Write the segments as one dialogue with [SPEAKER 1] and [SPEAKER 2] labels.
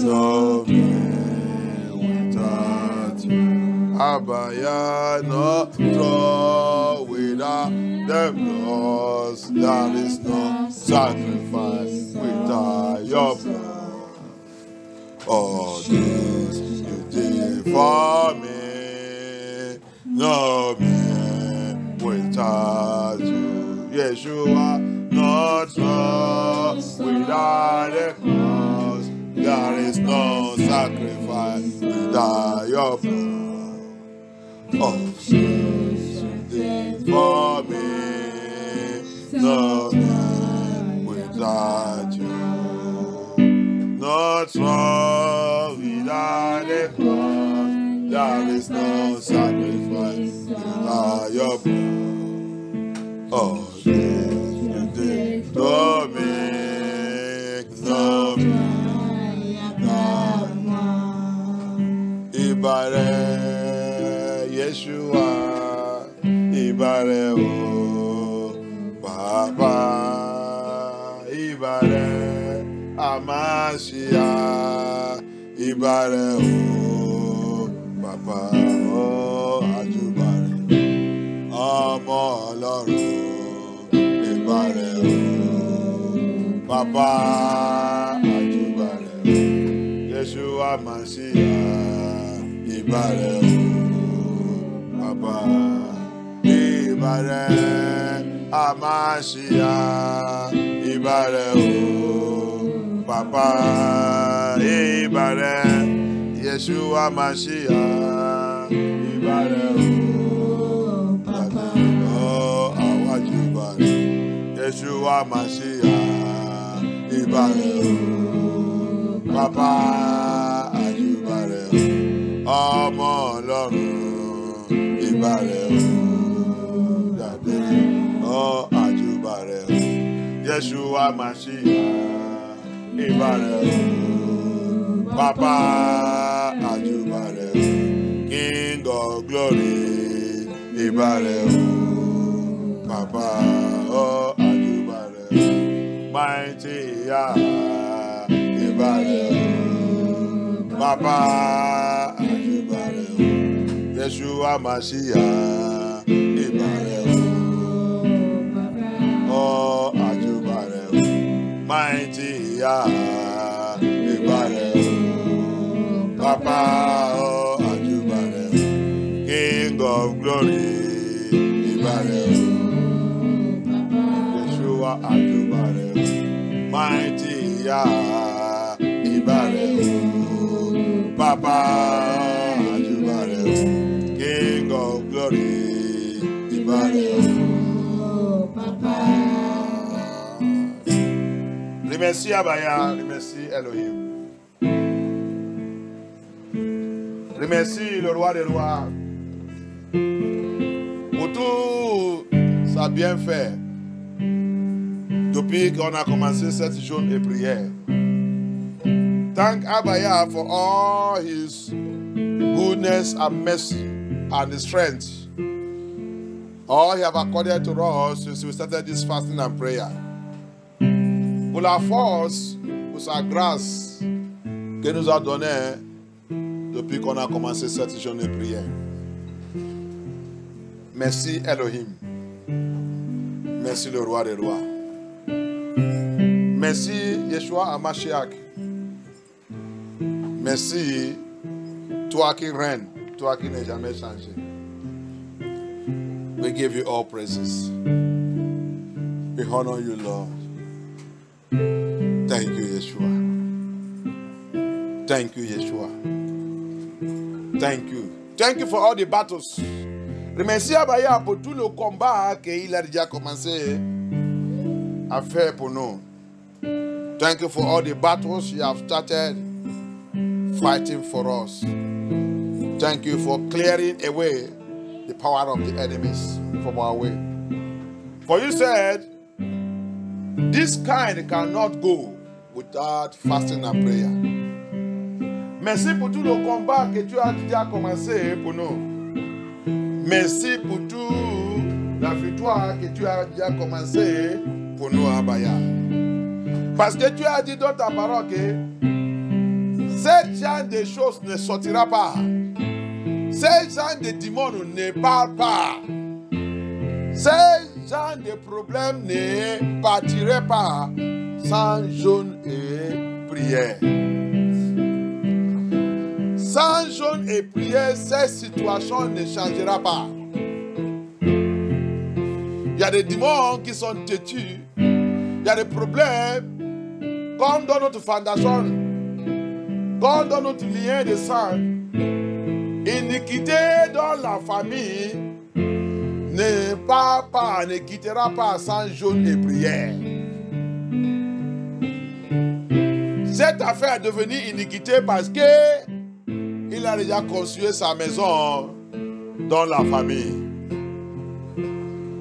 [SPEAKER 1] no man without you. Abaya no draw without them laws. There is no sacrifice without your blood. All this you did for me. No man without you. Yeshua, not lost without the cross. There is no sacrifice without your blood. Oh, Jesus, you did for me. No man without you. Not lost without the cross. There is no sacrifice without your blood. Oh, Jesus, you did for me. No man. Ibare Yeshua, Ibare O Papa, Ibare Amashia, Ibare O Papa, O Ajubare, Ọmọ Ọlọ́run, Ibare O Papa, Ajubare O Yeshua Mashiach, Ibare O Papa, Ibare Amashia, Ibare O Papa, Ibare Yeshua Mashiach, Ibare O Papa, Oh Awajibare Yeshua Mashiach, Ibare O Papa, Ajubare O Ọmọ Ọlọ́run, Ibare O Dade, Oh Ajubare O Yeshua Mashiach, Ibare O Papa, Ajubare O King of Glory, Ibare O Papa, Oh Ajubare O Mighty Yah, Ibare O Papa, Ajubare O Yeshua Mashiach, Ibare O Oh Ajubare O Mighty Yah, Ibare O Papa, Oh Ajubare O King of Glory, Ibare O Yeshua Ajubare O Mighty Yah, Ibare O Papa, Ajubare O King of Glory, Ibare O Papa. Remercie Abaya, remercie Elohim. Remercie le roi des rois pour tout sa bienfait depuis qu'on a commencé cette journée de prière. Thank Abaya for all his goodness and mercy and his strength. All he have accorded to us since we started this fasting and prayer. Pour la force, pour sa grâce qu'il nous a donnée depuis qu'on a commencé cette journée de prière. Merci Elohim. Merci le roi des rois. Merci Yeshua Hamashiach. Merci toi qui règnes, toi qui n'es jamais changé. We give you all praises. We honor you, Lord. Thank you, Yeshua. Thank you, Yeshua. Thank you. Thank you for all the battles. Remercie Abaya pour tout le combat qu'il a déjà commencé à faire pour nous. Thank you for all the battles you have started fighting for us. Thank you for clearing away the power of the enemies from our way. For you said, this kind cannot go without fasting and prayer. Merci pour tout le combat que tu as déjà commencé pour nous. Merci pour toute la victoire que tu as déjà commencé pour nous, Abaya. Parce que tu as dit dans ta parole que Ce genre de choses ne sortira pas. Ce genre de démons ne parle pas. Ce genre de problème ne partirait pas sans jeûne et prière. Sans jeûne et prière, cette situation ne changera pas. Il y a des démons qui sont têtus. Il y a des problèmes comme dans notre fondation, comme dans notre lien de sang. Iniquité dans la famille ne part pas, ne quittera pas sans jeûne et prière. Cette affaire est devenue iniquité parce que il a déjà construit sa maison dans la famille.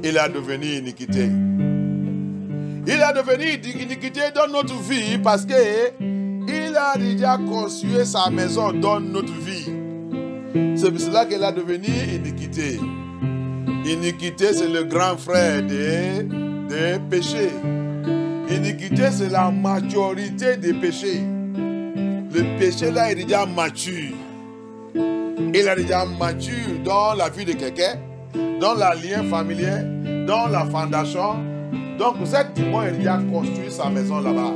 [SPEAKER 1] Il est devenu iniquité. Il est devenu iniquité dans notre vie parce que il a déjà construit sa maison dans notre vie. C'est pour cela qu'il est devenu iniquité. Iniquité, c'est le grand frère des péchés. Iniquité, c'est la majorité des péchés. Le péché là est déjà mature. Il est déjà mature dans la vie de quelqu'un, dans la lien familier, dans la fondation. Donc, cet démon a déjà construit sa maison là-bas.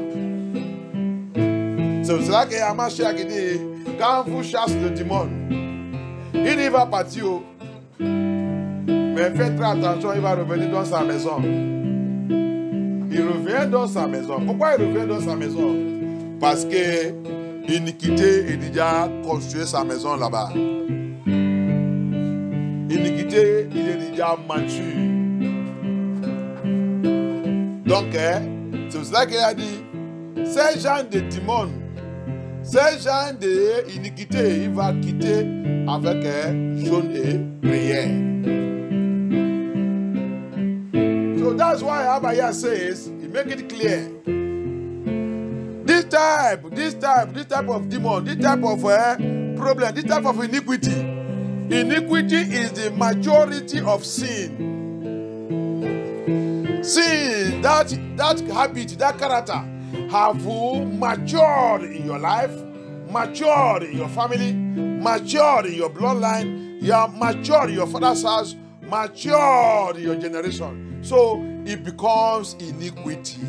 [SPEAKER 1] C'est pour cela que Yamashia qui dit, quand vous chassez le démon, il y va partir. Mais faites très attention, il va revenir dans sa maison. Il revient dans sa maison. Pourquoi il revient dans sa maison? Parce que l'iniquité est déjà construit sa maison là-bas. L'iniquité, il est déjà mature. Donc, c'est pour cela qu'il a dit, ces gens de démons, ces gens d'iniquité, il va quitter avec jeûne et prière. So that's why Abaya says, he make it clear. This type of demon, this type of problem, this type of iniquity. Iniquity is the majority of sin. Sin, that habit, that character have matured in your life, matured in your family, matured in your bloodline, you are matured in your father's house, matured in your generation. So it becomes iniquity.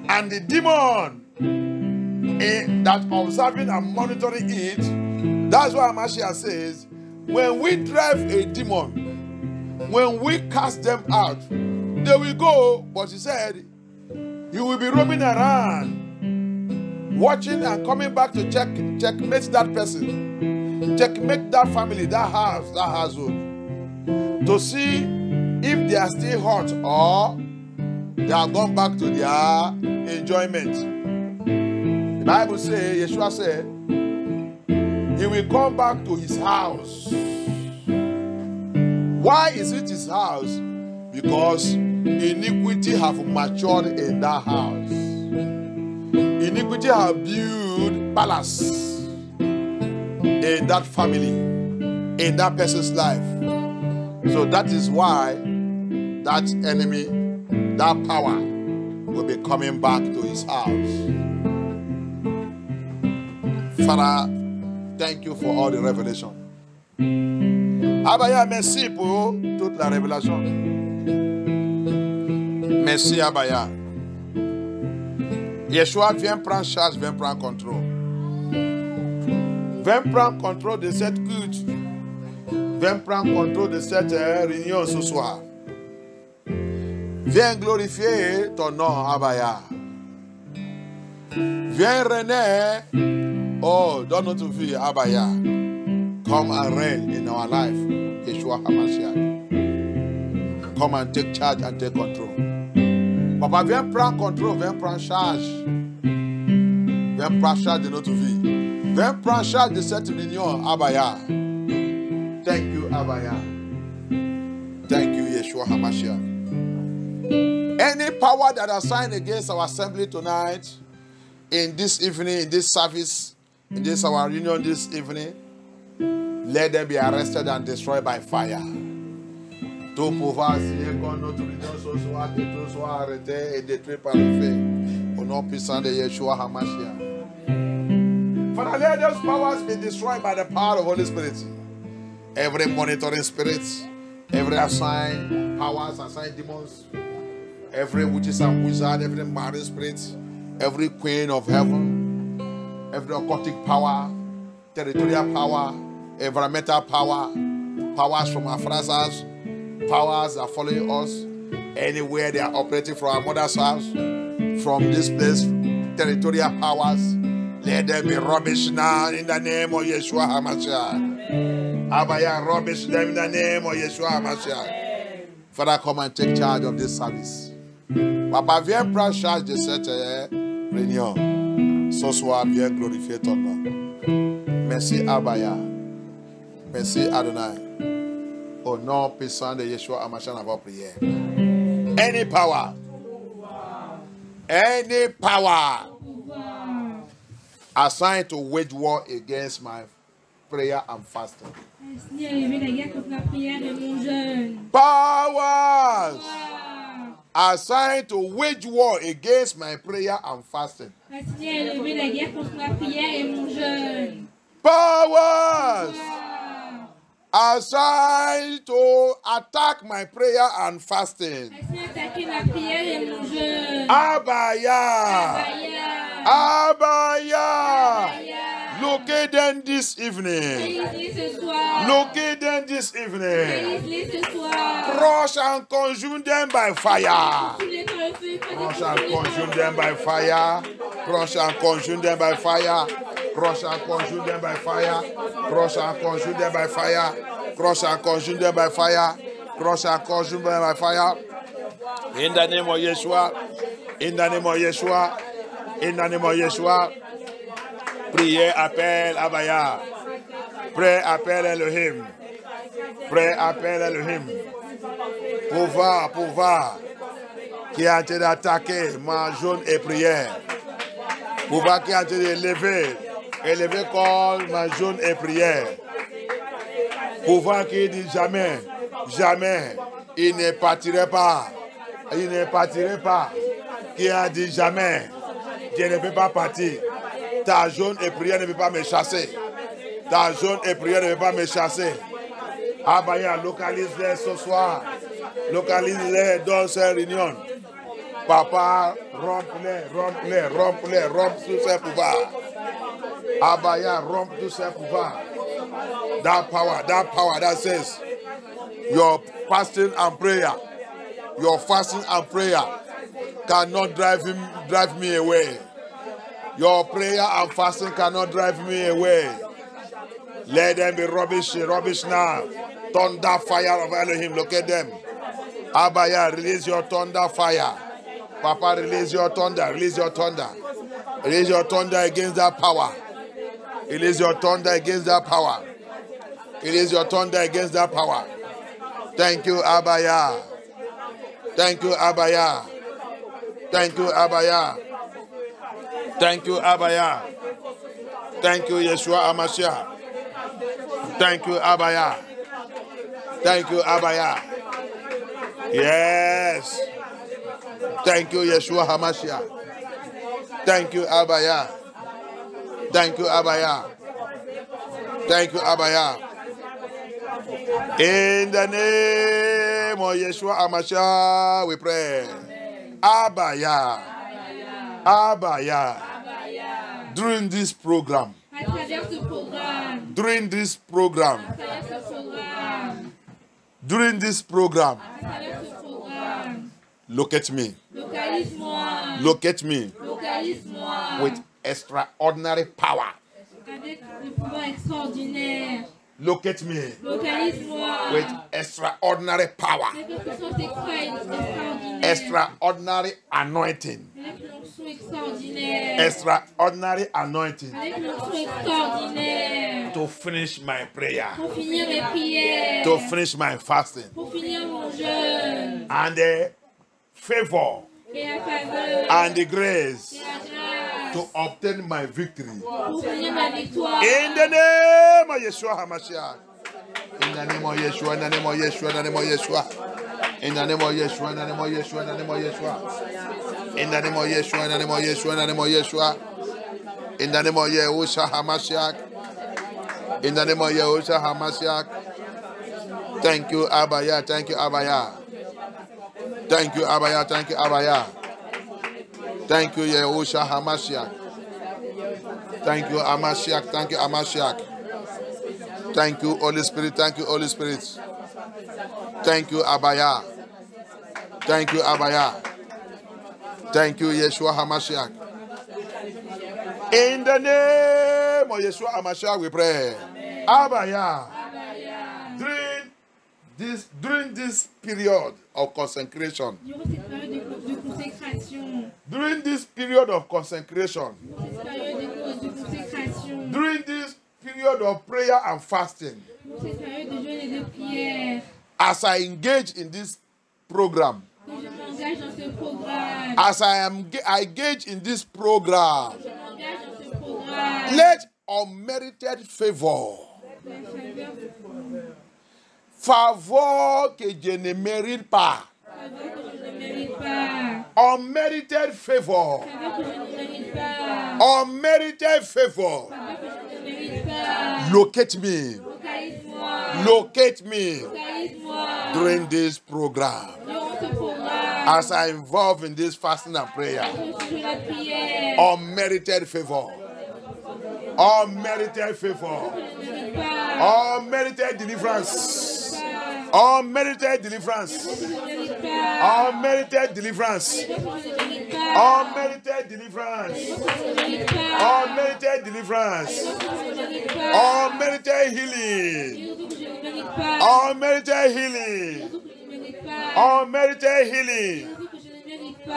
[SPEAKER 1] And the demon that observing and monitoring it, that's why Mashiach says, when we drive a demon, when we cast them out, they will go, but he said, you will be roaming around, watching and coming back to checkmate that person, checkmate that family, that house, that household, to see if they are still hot or they have gone back to their enjoyment. The Bible says, Yeshua said, he will come back to his house. Why is it his house? Because iniquity have matured in that house. Iniquity have built palace in that family, in that person's life. So that is why that enemy, that power, will be coming back to his house. Father, thank you for all the revelation. Abaya, merci pour toute la révélation. Merci Abaya. Yeshua, viens prendre charge, viens prendre contrôle. Viens prendre contrôle de cette culte. Viens prendre contrôle de cette réunion ce soir. Viens glorifier ton nom, Abaya. Viens régner, oh, dans notre vie, Abaya. Come and reign in our life, Yeshua HaMashiach. Come and take charge and take control. Papa, viens prendre contrôle, viens prendre charge. Viens prendre charge de notre vie. Viens prendre charge de cette réunion, Abaya. Thank you, Abaya. Thank you, Yeshua HaMashiach. Any power that are signed against our assembly tonight, in this evening, in this service, in this our reunion this evening, let them be arrested and destroyed by fire. Tout pouvoir signer contre notre union ce soir, que tout soit arrêté et détruit par le feu. Au nom puissant de Yeshua HaMashiach. Father, let those powers be destroyed by the power of the Holy Spirit. Every monitoring spirit, every assigned powers, assigned demons, every witches and wizard, every marine spirit, every queen of heaven, every occultic power, territorial power, environmental power, powers from our father's house, powers that are following us, anywhere they are operating from our mother's house, from this place, territorial powers, let them be rubbish now in the name of Yeshua HaMashiach. Abaya, rubbish them in the name of Yeshua HaMashiach. Father, come and take charge of this service. Papa, viens prendre charge de cette réunion. Ce soir, viens glorifier ton nom. Merci, Abaya. Merci, Adonai. Au nom puissant de Yeshua HaMashiach, nous avons prié. Any power. Any power assigned to wage war against my prayer and fasting. Powers assigned to wage war against my prayer and fasting. Powers assigned to attack my prayer and fasting. Abaya. Abaya. Locate them this evening. Locate them this evening. Crush and consume them by fire. Crush and consume them by fire. Crush and consume them by fire. Crush and consume them by fire. Crush and consume them by fire. Crush and consume them by fire. Crush and consume them by fire. In the name of Yeshua. In the name of Yeshua. In the name of Yeshua. Priez, appelle Abaya. Prie, appelle Elohim. Prie, appelle Elohim. Pouvoir qui a été d'attaquer ma zone et prière. Pouvoir qui a été d'élever. Élevé comme ma zone et prière. Pouvoir qui dit jamais, jamais, il ne partirait pas. Il ne partirait pas. Qui a dit jamais, je ne peux pas partir. Ta zone et prière ne peut pas me chasser. Ta zone et prière ne peut pas me chasser. Abaya, localise-les ce soir. Localise-les dans ces réunions. Papa, rompe tous ces pouvoirs. Abaya, rompe tous ces pouvoirs. That power that says your fasting and prayer cannot drive me away. Your prayer and fasting cannot drive me away. Let them be rubbish now. Thunder fire of Elohim, look at them. Abaya, release your thunder fire. Papa, release your thunder, release your thunder. Release your thunder against that power. Release your thunder against that power. Release your thunder against that power. Thank you, Abaya. Thank you, Abaya. Thank you, Abaya. Thank you, Abaya. Thank you, Yeshua HaMashiach. Thank you, Abaya. Thank you, Abaya. Yes. Thank you, Yeshua HaMashiach. Thank you, Abaya. Thank you, Abaya. Thank you, Abaya. In the name of Yeshua HaMashiach, we pray. Abaya. Abaya. During this program. During this program. During this program. Locate me. Locate me. With extraordinary power. Locate me with extraordinary power, extraordinary anointing, extraordinary anointing to finish my prayer, to finish my fasting, and the favor and the grace to obtain my victory. In the name of Yeshua HaMashiach. In the name of Yeshua, in the name of Yeshua, in the name of Yeshua. In the name of Yeshua, in the name of Yeshua, in the name of Yeshua. In the name of Yeshua, in the name of Yeshua, in the name of Yeshua. In the name of Yahushua HaMashiach. In the name of Yahushua HaMashiach. Thank you, Abaya. Thank you, Abaya. Thank you, Abaya. Thank you, Abaya. Thank you, Yahushua HaMashiach. Thank you, Amashiach. Thank you, Amashiach. Thank you, Holy Spirit. Thank you, Holy Spirit. Thank you, Abaya. Thank you, Abaya. Thank you, Yeshua HaMashiach. In the name of Yeshua HaMashiach, we pray. Abaya. During this period of consecration. During this period of consecration. During this period of prayer and fasting. As I engage in this program. As I engage in this program. Let unmerited favor. Favor que je ne mérite pas. Unmerited favor. Unmerited favor. Locate me. Locate me during this program. As I involve in this fasting and prayer. Unmerited favor. Unmerited favor. Unmerited deliverance. Unmerited deliverance. Unmerited deliverance. Unmerited deliverance. Unmerited deliverance. Unmerited healing. Unmerited healing. Unmerited healing.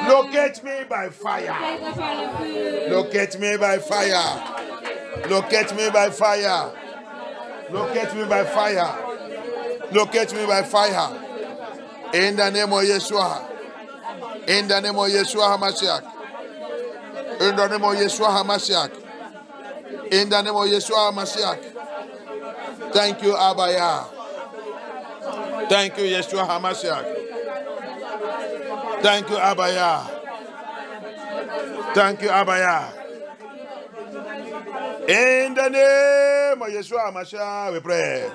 [SPEAKER 1] Locate me by fire. Locate me by fire. Locate me by fire. Locate me by fire. Locate me by fire. In the name of Yeshua. In the name of Yeshua HaMashiach. In the name of Yeshua HaMashiach. In the name of Yeshua HaMashiach. Thank you, Abaya. Thank you, Yeshua HaMashiach. Thank you, Abaya. Thank you, Abaya. In the name of Yeshua HaMashiach, we pray.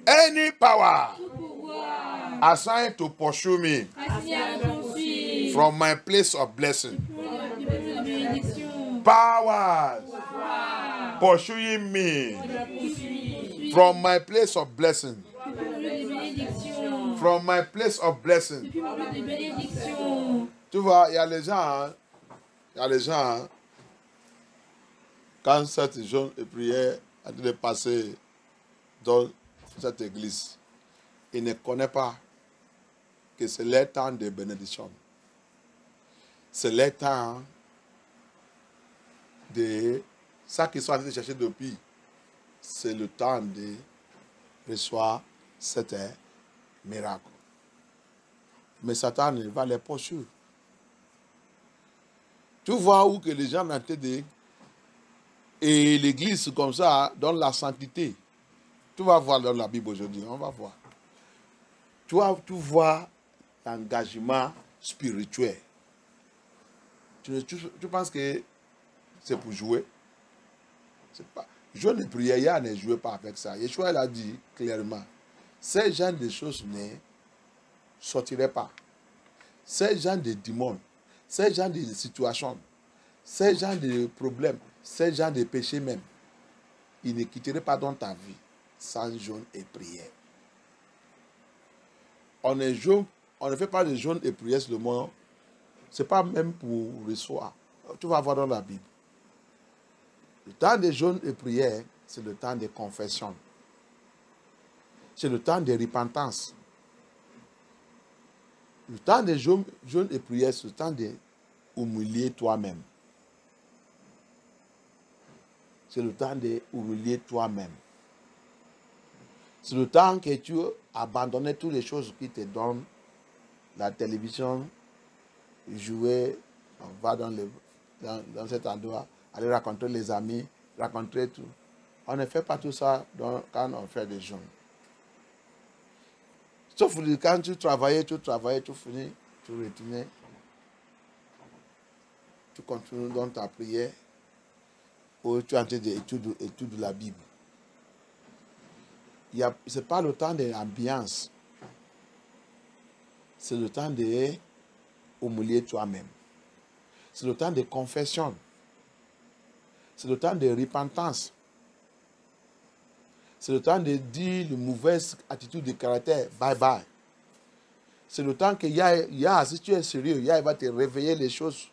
[SPEAKER 1] Any power assigned to pursue me from my place of blessing. Powers pursuing me from my place of blessing. From my place of blessing. Tu vois, il y a les gens, quand cette jeune prière a été passée dans cette église, ils ne connaissent pas que c'est leur temps de bénédiction. C'est leur temps de ça qu'ils sont allés chercher depuis. C'est le temps de recevoir cet miracle. Mais Satan va les poursuivre. Tu vois où que les gens ont été et l'église comme ça donne la sainteté. Tu vas voir dans la Bible aujourd'hui, on va voir. Tu vois l'engagement spirituel. Tu penses que c'est pour jouer? C'est pas. Jeûne et prière ne jouez pas avec ça. Yeshua l'a dit clairement. Ces gens de choses ne sortiraient pas. Ces gens de démons, ces gens de situations, ces gens de problèmes, ces gens de péchés même, ils ne quitteraient pas dans ta vie sans jeûne et prière. On ne fait pas de jeûne et prière sur le monde. Ce n'est pas même pour recevoir. Tu vas voir dans la Bible. Le temps de jeûne et prière, c'est le temps de confession. C'est le temps de repentance. Le temps de jeûne et prière, c'est le temps de humilier toi-même. C'est le temps de humilier toi-même. C'est le temps que tu abandonnes toutes les choses qui te donnent. La télévision, jouer, on va dans cet endroit, aller rencontrer les amis, rencontrer tout. On ne fait pas tout ça quand on fait des jeûnes. Sauf quand tu travaillais, tu finis, tu retournais. Tu continues dans ta prière. tu es en train d'étudier la Bible. Ce n'est pas le temps de l'ambiance. C'est le temps de humilier toi-même. C'est le temps de confession. C'est le temps de repentance. C'est le temps de dire les mauvaises attitudes de caractère. Bye bye. C'est le temps que si tu es sérieux, il va te réveiller les choses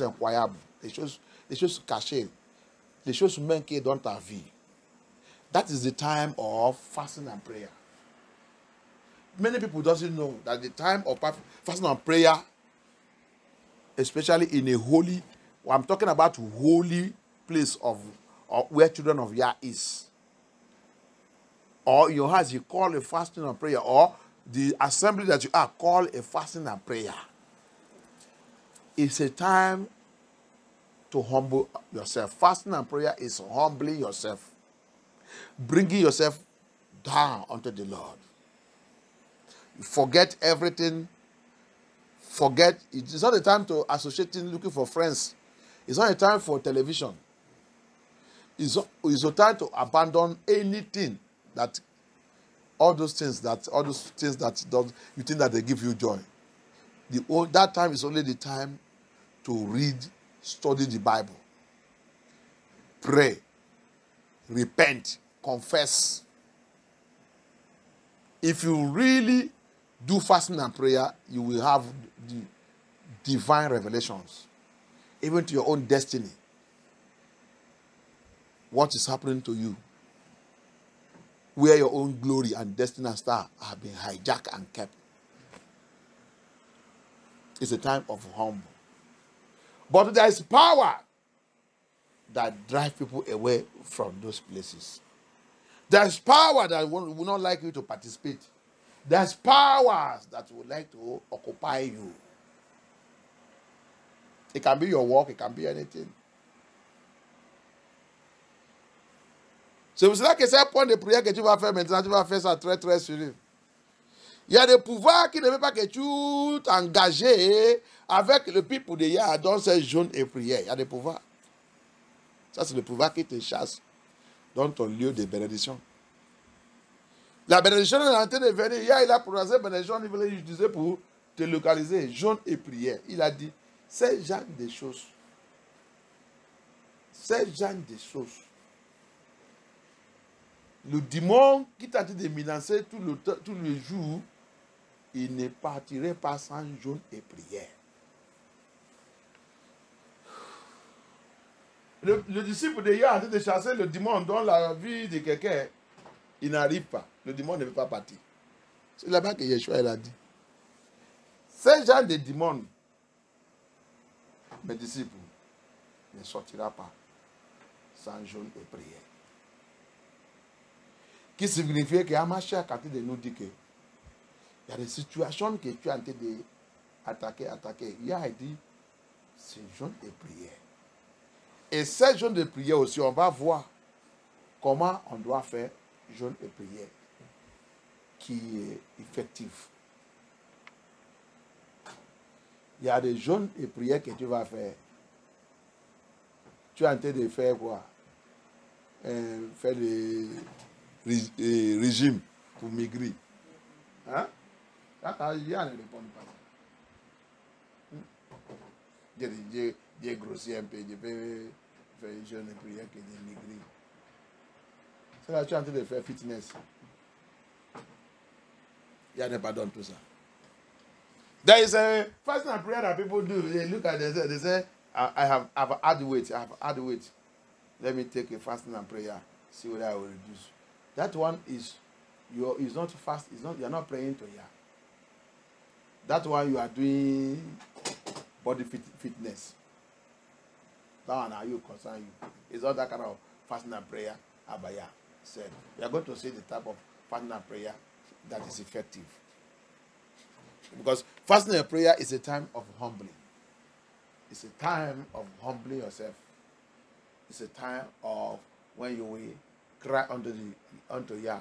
[SPEAKER 1] incroyables, les choses cachées, les choses manquées dans ta vie. That is the time of fasting and prayer. Many people doesn't know that the time of fasting and prayer, especially in a holy, I'm talking about holy place of where children of Yah is. Or in your house, you call a fasting and prayer, or the assembly that you are call a fasting and prayer. It's a time to humble yourself. Fasting and prayer is humbling yourself, bringing yourself down unto the Lord. You forget everything. It's not a time to associate looking for friends. It's not a time for television. It's a time to abandon anything that all those things that you think that they give you joy. That time is only the time to read, study the Bible, pray, repent, confess. If you really do fasting and prayer, you will have the divine revelations, even to your own destiny. What is happening to you? Where your own glory and destiny and star have been hijacked and kept. It's a time of humble. But there is power that drives people away from those places. There's power that will not like you to participate. There's powers that would like to occupy you. It can be your work, it can be anything. C'est pour cela que c'est un point de prière que tu vas faire maintenant, tu vas faire ça très très sérieux. Il y a des pouvoirs qui ne veulent pas que tu t'engages avec le peuple de Yah dans ces jeûnes et prières. Il y a des pouvoirs. Ça, c'est le pouvoir qui te chasse dans ton lieu de bénédiction. La bénédiction est en train de venir. Yah, il a prononcé bénédiction, il voulait l'utiliser pour te localiser. Jeûne et prière. Il a dit, ces genre de choses. Ces genre de choses. Le démon qui t'a dit de menacer tout le jour, il ne partirait pas sans jeûne et prière. Le disciple de Yah a dit de chasser le démon dans la vie de quelqu'un, il n'arrive pas. Le démon ne veut pas partir. C'est là-bas que Yeshua il a dit. Ces gens de démons, mes disciples, ne sortira pas sans jeûne et prière. Qui signifie que Amacha a tenté de nous dire que il y a des situations que tu as tenté d'attaquer. Il a dit, c'est jeûne et prière. Et ces jeûnes de prière aussi, on va voir comment on doit faire jeûne et prière qui est effectif. Il y a des jeûnes et prières que tu vas faire. Tu es en train de faire quoi? Faire des régimes pour maigrir. Hein? Il y a ne répond pas. J'ai grossi un peu, je peux faire une jeûne et prière que de maigrir. C'est là que tu es en train de faire fitness. Il y a ne pardonne tout ça. There is a fasting and prayer that people do. They look at it, they say, I've had weight. Let me take a fasting and prayer, see whether I will reduce. That one is not fast, you're not praying to Yah. That one you are doing body fitness. That one are you concerned you. It's not that kind of fasting and prayer Abaya said. We are going to see the type of fasting and prayer that is effective. Because fasting and prayer is a time of humbling. It's a time of humbling yourself. It's a time of when you will cry unto Yah.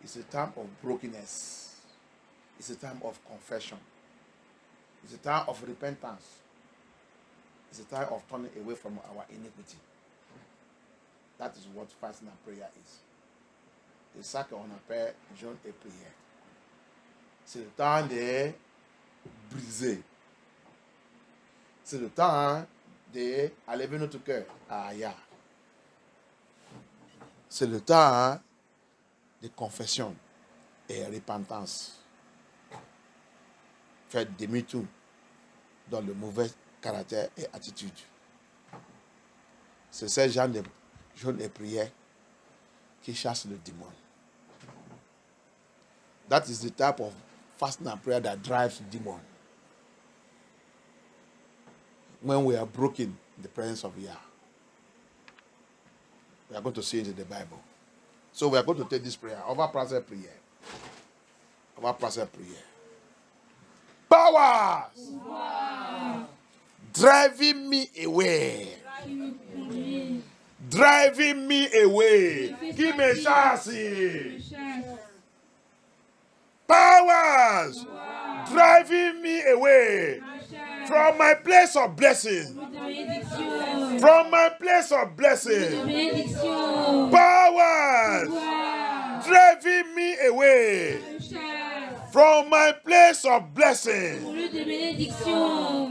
[SPEAKER 1] It's a time of brokenness. It's a time of confession. It's a time of repentance. It's a time of turning away from our iniquity. That is what fasting and prayer is. C'est ça qu'on appelle jeûne et prière. C'est le temps de briser. C'est le temps d'élever notre cœur à Aya. C'est le temps de confession et repentance. Faire demi-tour dans le mauvais caractère et attitude. C'est ce genre de jeûne et prière qui chasse le démon. That is the type of fasting and prayer that drives the demon. When we are broken in the presence of Yah. We are going to see it in the Bible. So we are going to take this prayer. Over prayer. Over prayer. Powers! Wow. Driving me away. Driving me away. Give me a chance. Powers! Wow. Driving me away from my place of blessing. From my place of blessing. Powers! Wow. Driving me away from my place of blessing.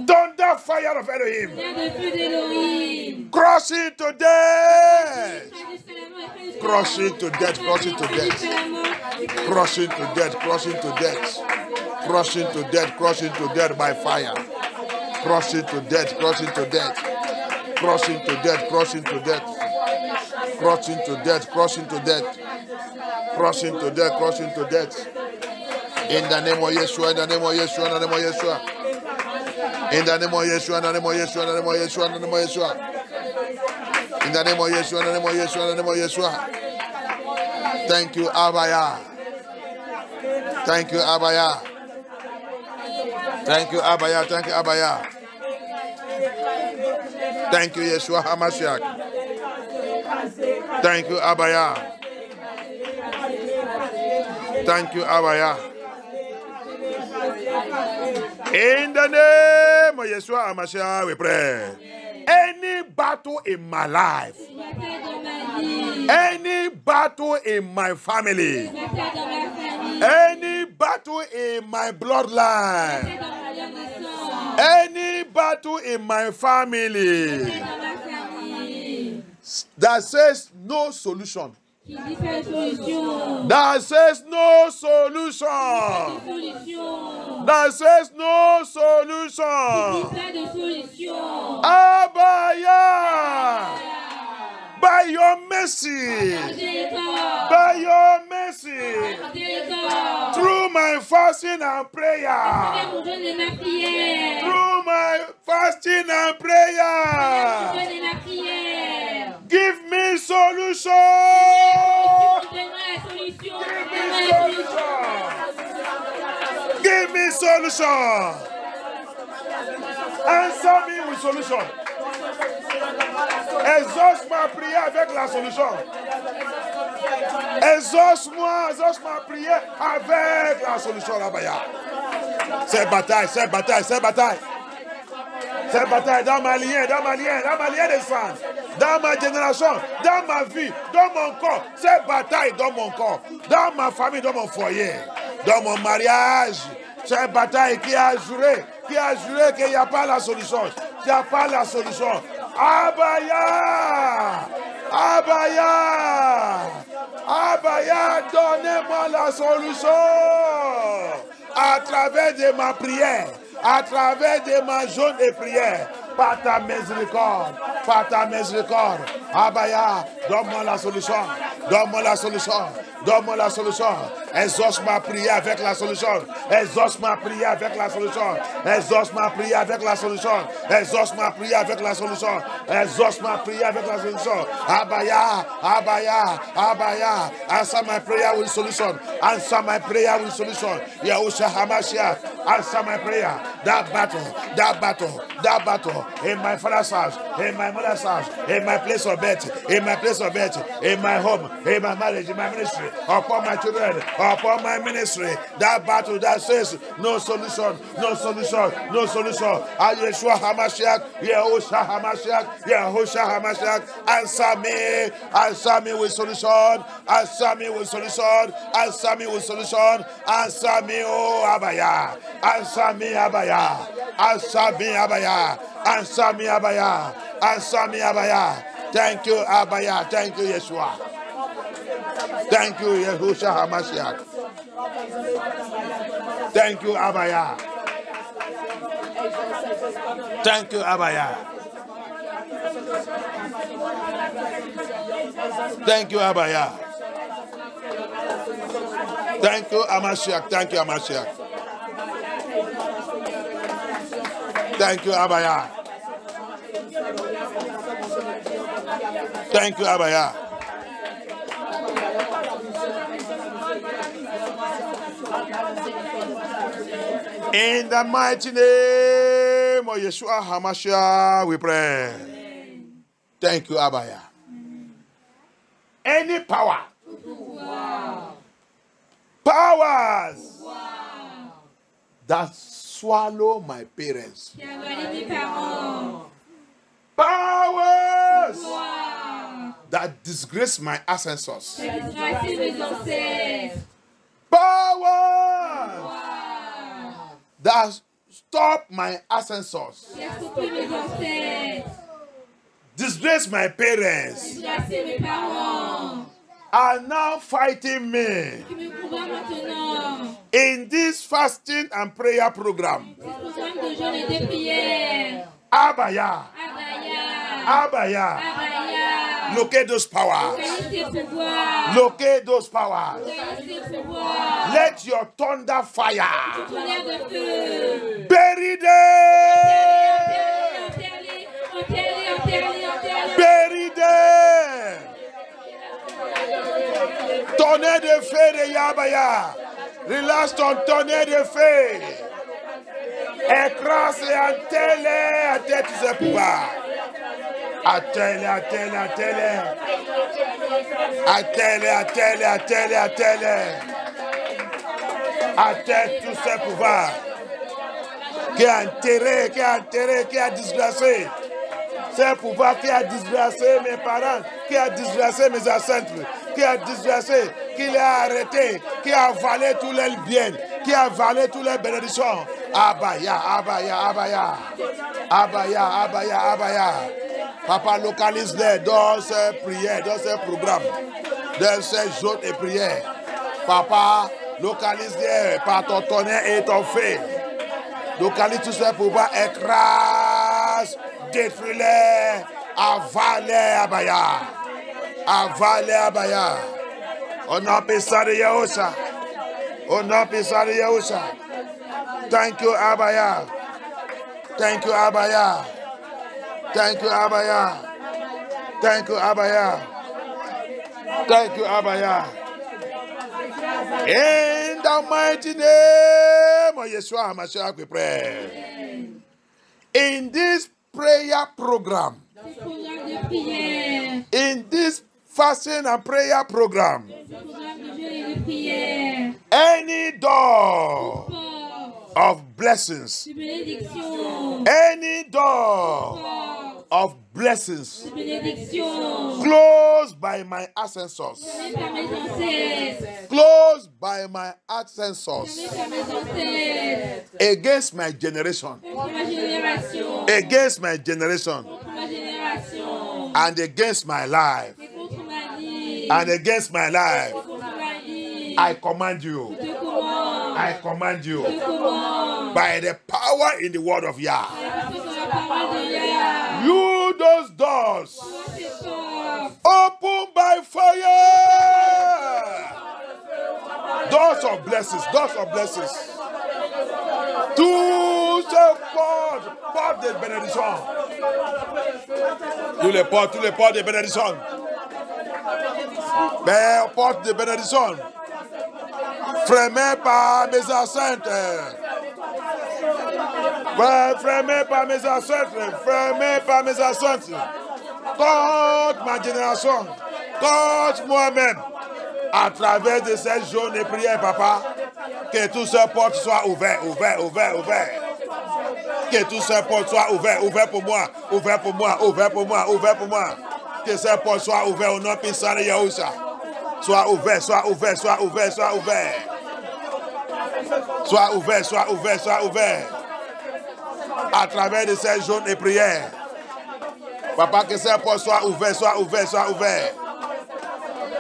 [SPEAKER 1] Thunder fire of Elohim. Crush it to death. Crush it to death. Crush it to death. Crush it to death. Crush it to death. Crush it to death. Crush it to death by fire. Crush it to death. Crush it to death. Crush it to death. Crush it to death. Crush it to death. Crush it to death. Crush it to death. Crush it to death. In the name of Yeshua, in the name of Yeshua, in the name of Yeshua. In the name of Yeshua, in the name of Yeshua, in the name of Yeshua, in the name of Yeshua. In the name of Yeshua, in the name of Yeshua, in the name of Yeshua. Thank you, Abaya. Thank you, Abaya. Thank you, Abaya. Thank you, Abaya. Thank you, Yeshua HaMashiach. Thank you, Abaya. Thank you, Abaya. In the name of Yeshua HaMashiach, we pray. Any battle in my life, any battle in my family, any battle in my bloodline, any battle in my family that says no solution, that says no solution, that says no solution, Abaya, by your mercy, by your mercy, through my fasting and prayer, through my fasting and prayer, give me solution. Give me solution. Answer me with solution. Exauce ma prière avec la solution. Exauce ma prière avec la solution là-bas. C'est bataille, c'est bataille, c'est bataille. C'est bataille dans ma lignée, dans ma lignée de sang, dans ma génération, dans ma vie, dans mon corps. C'est bataille dans mon corps, dans ma famille, dans mon foyer, dans mon mariage. C'est bataille qui a juré qu'il n'y a pas la solution. Il n'y a pas la solution. Abaya! Abaya! Abaya, donnez-moi la solution à travers de ma prière, à travers de ma jeûne et prière, par ta miséricorde, par ta miséricorde. Abaya, donne-moi la solution, donne-moi la solution, donne-moi la solution. Exauce ma prière avec la solution. Exauce ma prière avec la solution. Exauce ma prière avec la solution. Exauce ma prière avec la solution. Exauce ma prière avec la solution. Abaya, Abaya, Abaya. Answer my prayer with solution. Answer my prayer with solution. Yahushua HaMashiach. Answer my prayer. that battle, that battle, that battle in my father's house, in my mother's house, in my place of birth, in my place of birth, in my home, in my marriage, in my ministry, upon my children, upon my ministry. That battle that says no solution, no solution, no solution. Yeshua HaMashiach, Yahushua HaMashiach, Yahushua HaMashiach, answer me with solution, answer me with solution, answer me with solution, answer me, oh Abaya, answer me Abaya, answer me Abaya, answer me Abaya, answer me Abaya. Thank you Abaya, thank you Yeshua, thank you Yahushua HaMashiach, thank you Abaya, thank you Abaya, thank you Abaya, thank you Amashiach, thank you Amashiach, thank you Abaya, thank you Abaya. In the mighty name of Yeshua HaMashiach, we pray. Thank you, Abaya. Any power, powers that swallow my parents, powers that disgrace my ancestors, powers that stop my ancestors, disgrace my parents, are now fighting me in this fasting and prayer program. Abaya, Abaya, locate those powers. Locate those powers. Let your thunder fire bury them. Bury them. Tonnerre de feu de Yabaya. Relâche ton tonnerre de feu. Écrase et attelle-les à tête tous ces pouvoirs. Attelle, attelle, attelle. Attelle, attelle, attelle, attelle. Attelle tous ces pouvoirs. Qui a enterré, qui a enterré, qui a disgracé. Ces pouvoirs qui a disgracé mes parents, qui a disgracé mes ancêtres, qui a disgracé, qui les a arrêtés, qui a avalé tous les biens, qui a avalé tous les bénédictions. Abaya, Abaya, Abaya. Abaya, Abaya, Abaya. Papa, localise-les dans ces prières, dans ces programmes, dans ces jours de prières. Papa, localise-les par ton tonnerre et ton feu. Localise tous ces pouvoirs, écrase, détruis-les, avale Abaya. Avale Abaya. On a pensé de Yahusha. On a pensé de Yahusha. Thank you, Abaya. Thank you, Abaya. Thank you, Abaya. Thank you, Abaya. Thank you, Abaya. In the mighty name of Yeshua HaMashiach, we pray. In this prayer program, in this fasting and prayer program, any door of blessings, any door of blessings closed by my ancestors, closed by my ancestors against my generation, against my generation, and against my life, and against my life, I command you, I command you, by the power in the word of Yah, you those doors, open by fire, doors of blessings, doors of blessings, tous portes de bénédiction, tous les portes de bénédiction, mais portes de bénédiction, fermées par mes ancêtres, Fermé par mes ancêtres, fermé par mes ancêtres, contre ma génération, contre moi-même, à travers de ces journées prières, papa, que toutes ces portes soient ouvertes, ouvertes, ouvertes, ouvertes. Que toutes ces portes soient ouvertes, ouvertes pour moi, ouvertes pour moi, ouvertes pour moi, ouvertes pour moi. Que ces portes soient ouvertes au nom puissant de Yahushua. Sois ouvert, sois ouvert, sois ouvert, sois ouvert. Sois ouvert, sois ouvert, sois ouvert. À travers de ces journées prières. Papa, que ces portes soient ouvertes, soient ouvertes, soient ouvertes.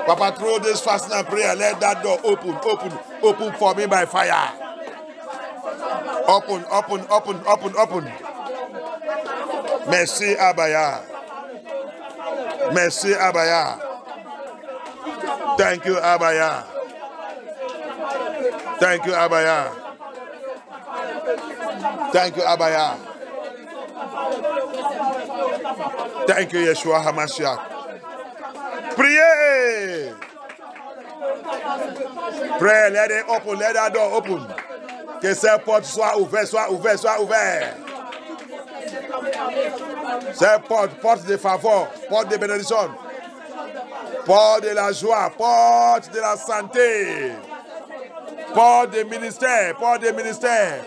[SPEAKER 1] Papa, through this fasting and prayer, let that door open, open, open for me by fire. Open, open, open, open, open. Merci, Abaya. Merci, Abaya. Thank you, Abaya. Thank you, Abaya. Thank you, Abaya. Thank you, Yeshua HaMashiach. Priez. Pray, let it open, let that door open. Que ces portes soient ouvertes, soient ouvertes, soient ouvertes. Ces portes, portes de faveur, portes de bénédiction, portes de la joie, portes de la santé, portes de ministère, portes de ministère.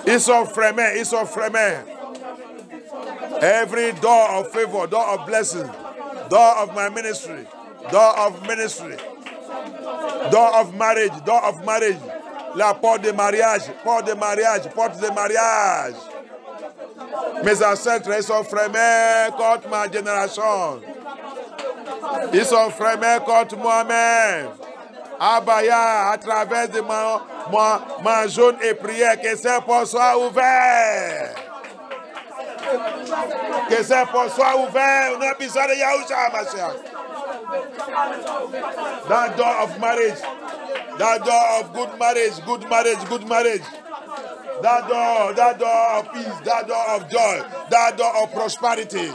[SPEAKER 1] Ils sont fermés, ils sont fermés. Every door of favor, door of blessing, door of my ministry, door of ministry, door of marriage, door of marriage. La porte de mariage, porte de mariage, porte de mariage. Mes ancêtres, ils sont fermés contre ma génération. Ils sont fermés contre moi-même. Abaya, à travers de ma jeûne et prière, que ces portes soient ouvertes. Que ces portes soient ouvertes. On a besoin de Yahushua, ma chère. That door of marriage. That door of good marriage, good marriage, good marriage. That door of peace, that door of joy, that door of prosperity.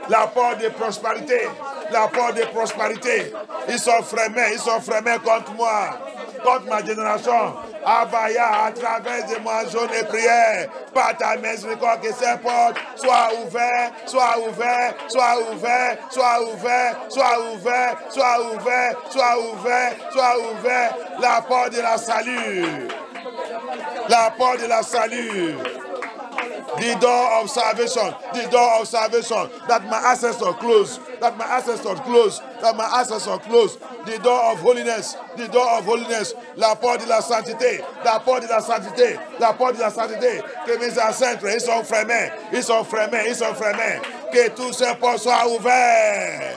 [SPEAKER 1] La porte de prospérité, la porte de prospérité. Ils sont fermés contre moi, contre ma génération. Abaya, à travers de ma jeûne et prière, par ta miséricorde, que ces portes soient ouvertes, soient ouvertes, soient ouvertes, soient ouvertes, soient ouvertes, soient ouvertes, soient ouvertes, soient ouvertes. La porte de la salut. La porte de la salut. The door of salvation. The door of salvation. That my ancestors closed. That my ancestors closed. That my ancestors closed. The door of holiness. The door of holiness. La porte de la sainteté. La porte de la sainteté. La porte de la sainteté. Que mes ancêtres, ils sont fermés. Ils sont fermés. Ils sont fermés. Que tous ces portes soient ouverts.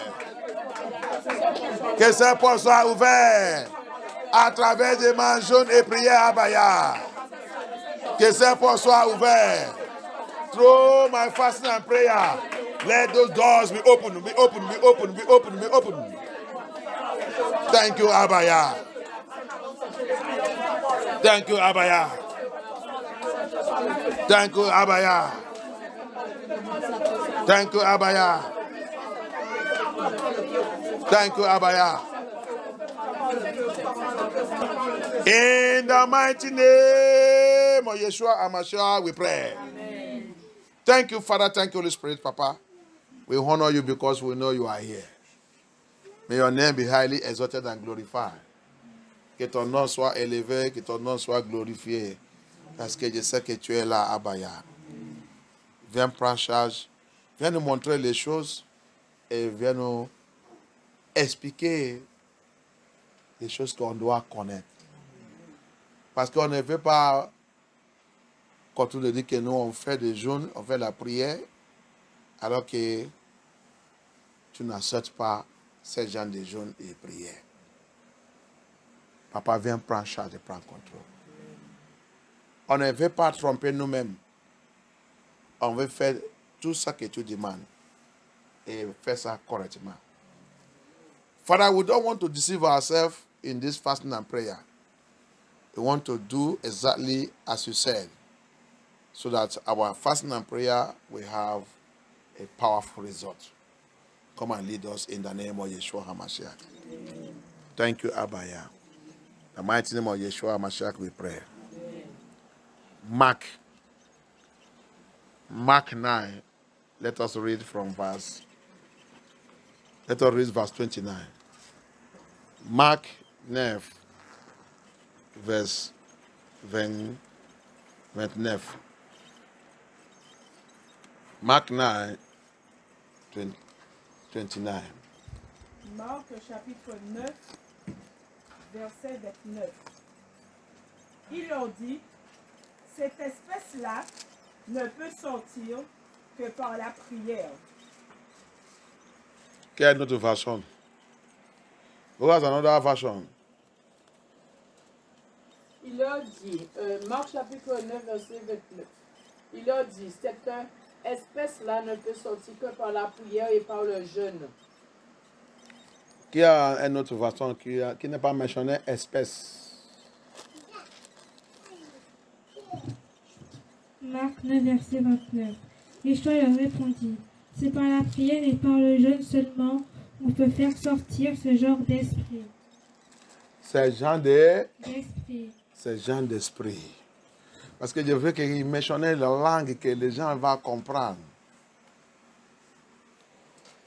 [SPEAKER 1] Que ces portes soient ouverts. À travers des mains jaunes et prières à Baya. Que ces portes soient ouverts. Through my fasting and prayer, let those doors be open, be open, be open, be open, be open. Thank you, Abaya. Thank you, Abaya. Thank you, Abaya. Thank you, Abaya. Thank you, Abaya. In the mighty name of Yeshua HaMashiach, we pray. Amen. Thank you, Father. Thank you, Holy Spirit, Papa. We honor you because we know you are here. May your name be highly exalted and glorified. Que ton nom soit élevé, que ton nom soit glorifié. Parce que je sais que tu es là, Abaya. Viens prendre charge. Viens nous montrer les choses et viens nous expliquer les choses qu'on doit connaître. Parce qu'on ne veut pas, quand on dit que nous, on fait des jeûnes, on fait la prière, alors que tu n'acceptes pas ces gens de jeûnes et prières. Papa, viens prendre charge et prendre contrôle. On ne veut pas tromper nous-mêmes. On veut faire tout ça que tu demandes et faire ça correctement. Father, we don't want to deceive ourselves in this fasting and prayer. We want to do exactly as you said, so that our fasting and prayer will have a powerful result. Come and lead us in the name of Yeshua HaMashiach. Thank you, Abaya. In the mighty name of Yeshua HaMashiach, we pray. Mark 9. Let us read verse 29. Mark 9, verse 29. Mark 9, 29.
[SPEAKER 2] Marc chapitre 9, verset 29. Il leur dit, cette espèce-là ne peut sortir que par la prière.
[SPEAKER 1] Quelle autre version? What's another version?
[SPEAKER 3] Il leur dit, Marc chapitre 9, verset 29. Il leur dit, cette espèce-là ne peut sortir que par la prière et par le jeûne.
[SPEAKER 1] Qui a une autre version qui n'est pas mentionné espèce?
[SPEAKER 4] Marc 9, verset 29. Yeshua leur répondit, c'est par la prière et par le jeûne seulement on peut faire sortir ce genre d'esprit.
[SPEAKER 1] C'est genre
[SPEAKER 4] D'esprit.
[SPEAKER 1] C'est genre d'esprit. Parce que je veux qu'il mentionne la langue que les gens vont comprendre.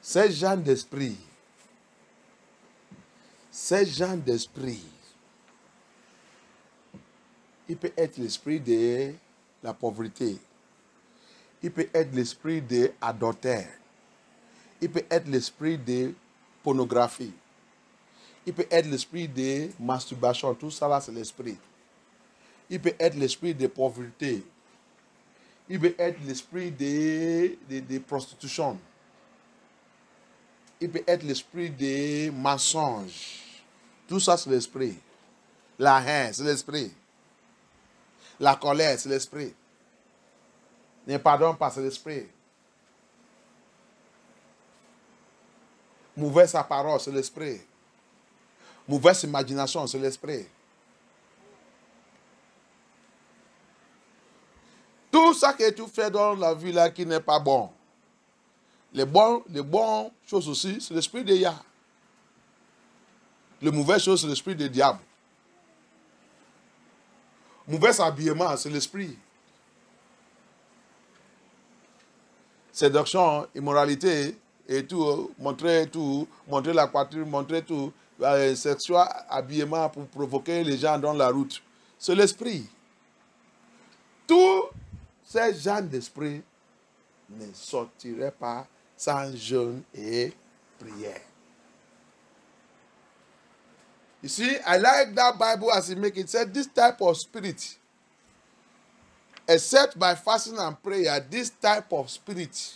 [SPEAKER 1] C'est genre d'esprit. C'est genre d'esprit. Il peut être l'esprit de la pauvreté. Il peut être l'esprit de adultère. Il peut être l'esprit de pornographie. Il peut être l'esprit de masturbation. Tout ça là, c'est l'esprit. Il peut être l'esprit de pauvreté. Il peut être l'esprit de prostitution. Il peut être l'esprit de mensonge. Tout ça, c'est l'esprit. La haine, c'est l'esprit. La colère, c'est l'esprit. Ne pardonne pas, c'est l'esprit. Mauvaise parole, c'est l'esprit. Mauvaise imagination, c'est l'esprit. Tout ça que tu fais dans la vie là qui n'est pas bon. Les bonnes choses aussi, c'est l'esprit de Yah. Les mauvaises choses, c'est l'esprit du diable. Mauvais habillement, c'est l'esprit. Séduction, immoralité et tout, montrer la poitrine, montrer tout, sexuel habillement pour provoquer les gens dans la route. C'est l'esprit. Tous ces gens d'esprit ne sortiraient pas sans jeûne et prière. You see, I like that Bible as it makes it said this type of spirit, except by fasting and prayer, this type of spirit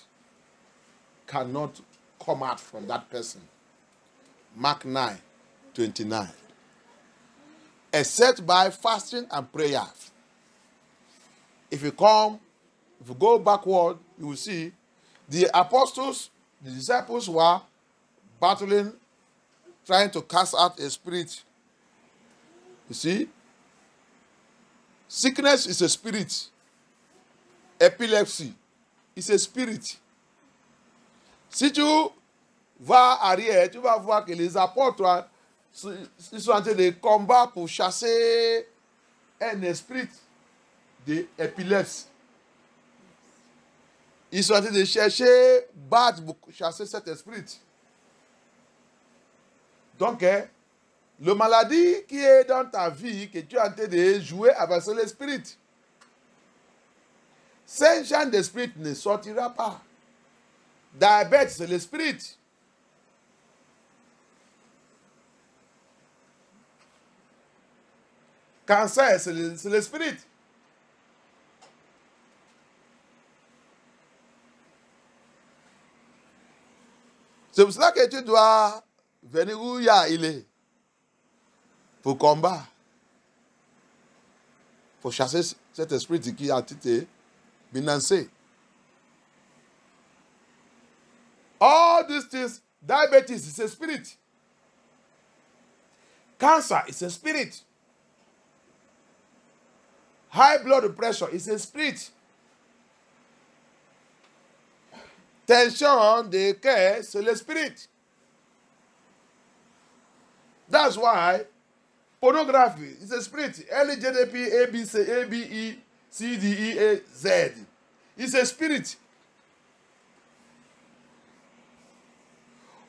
[SPEAKER 1] cannot come out from that person. Mark 9, 29. Except by fasting and prayer. If you go backward, you will see the apostles, the disciples were battling, trying to cast out a spirit. You see? Sickness is a spirit. Epilepsy is a spirit. Si tu vas arrière, tu vas voir que les apôtres ils sont en train de combattre pour chasser un esprit d'épilepsie. Ils sont en train de chercher, battre pour chasser cet esprit. Donc, le maladie qui est dans ta vie, que tu es en train de jouer avec, c'est l'esprit. Ce genre d'esprit ne sortira pas. Diabète, c'est l'esprit. Cancer, c'est l'esprit. C'est pour cela que tu dois venir où il est. Pour combattre. Pour chasser cet esprit qui a été menacé. All these things, diabetes is a spirit. Cancer is a spirit. High blood pressure is a spirit. Tension de cœur, c'est le spirit. That's why pornography is a spirit. LGDP, ABC, ABE, C-D-E-A-Z. It's a spirit.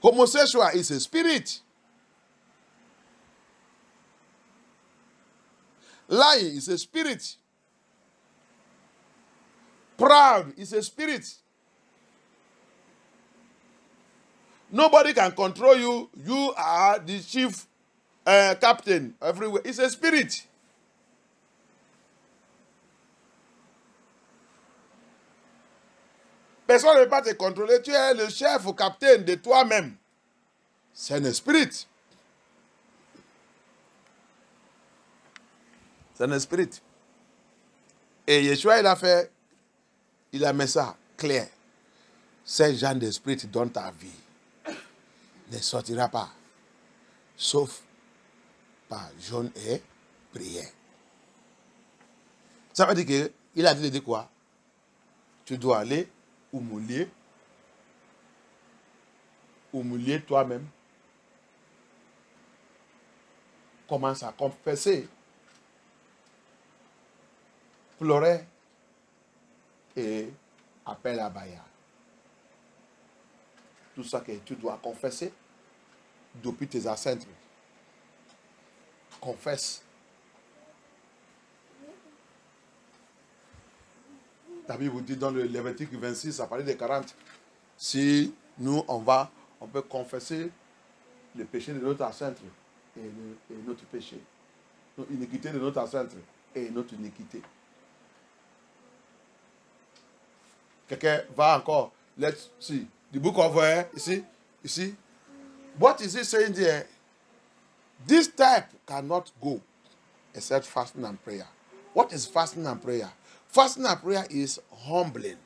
[SPEAKER 1] Homosexual is a spirit. Lying is a spirit. Proud is a spirit. Nobody can control you. You are the chief captain everywhere. It's a spirit. Personne ne peut pas te contrôler. Tu es le chef ou captain de toi-même. C'est un spirit. C'est un spirit. Et Yeshua, il a mis ça clair. Ce genre d'esprit dans ta vie ne sortira pas, sauf par jeûne et prière. Ça veut dire qu'il a dit quoi? Tu dois aller humilier toi-même. Commence à confesser, pleurer et appelle à Baya. Tout ça que tu dois confesser depuis tes ancêtres. Confesse. La Bible vous dit dans le Lévitique 26, ça parlait des 40. Si nous, on peut confesser le péché de notre ancêtre et notre péché. L'iniquité de notre ancêtre et notre iniquité. Quelqu'un va encore. Let's see. The book of you see. What is it saying there? This type cannot go except fasting and prayer. What is fasting and prayer? Fasting and prayer is humbling.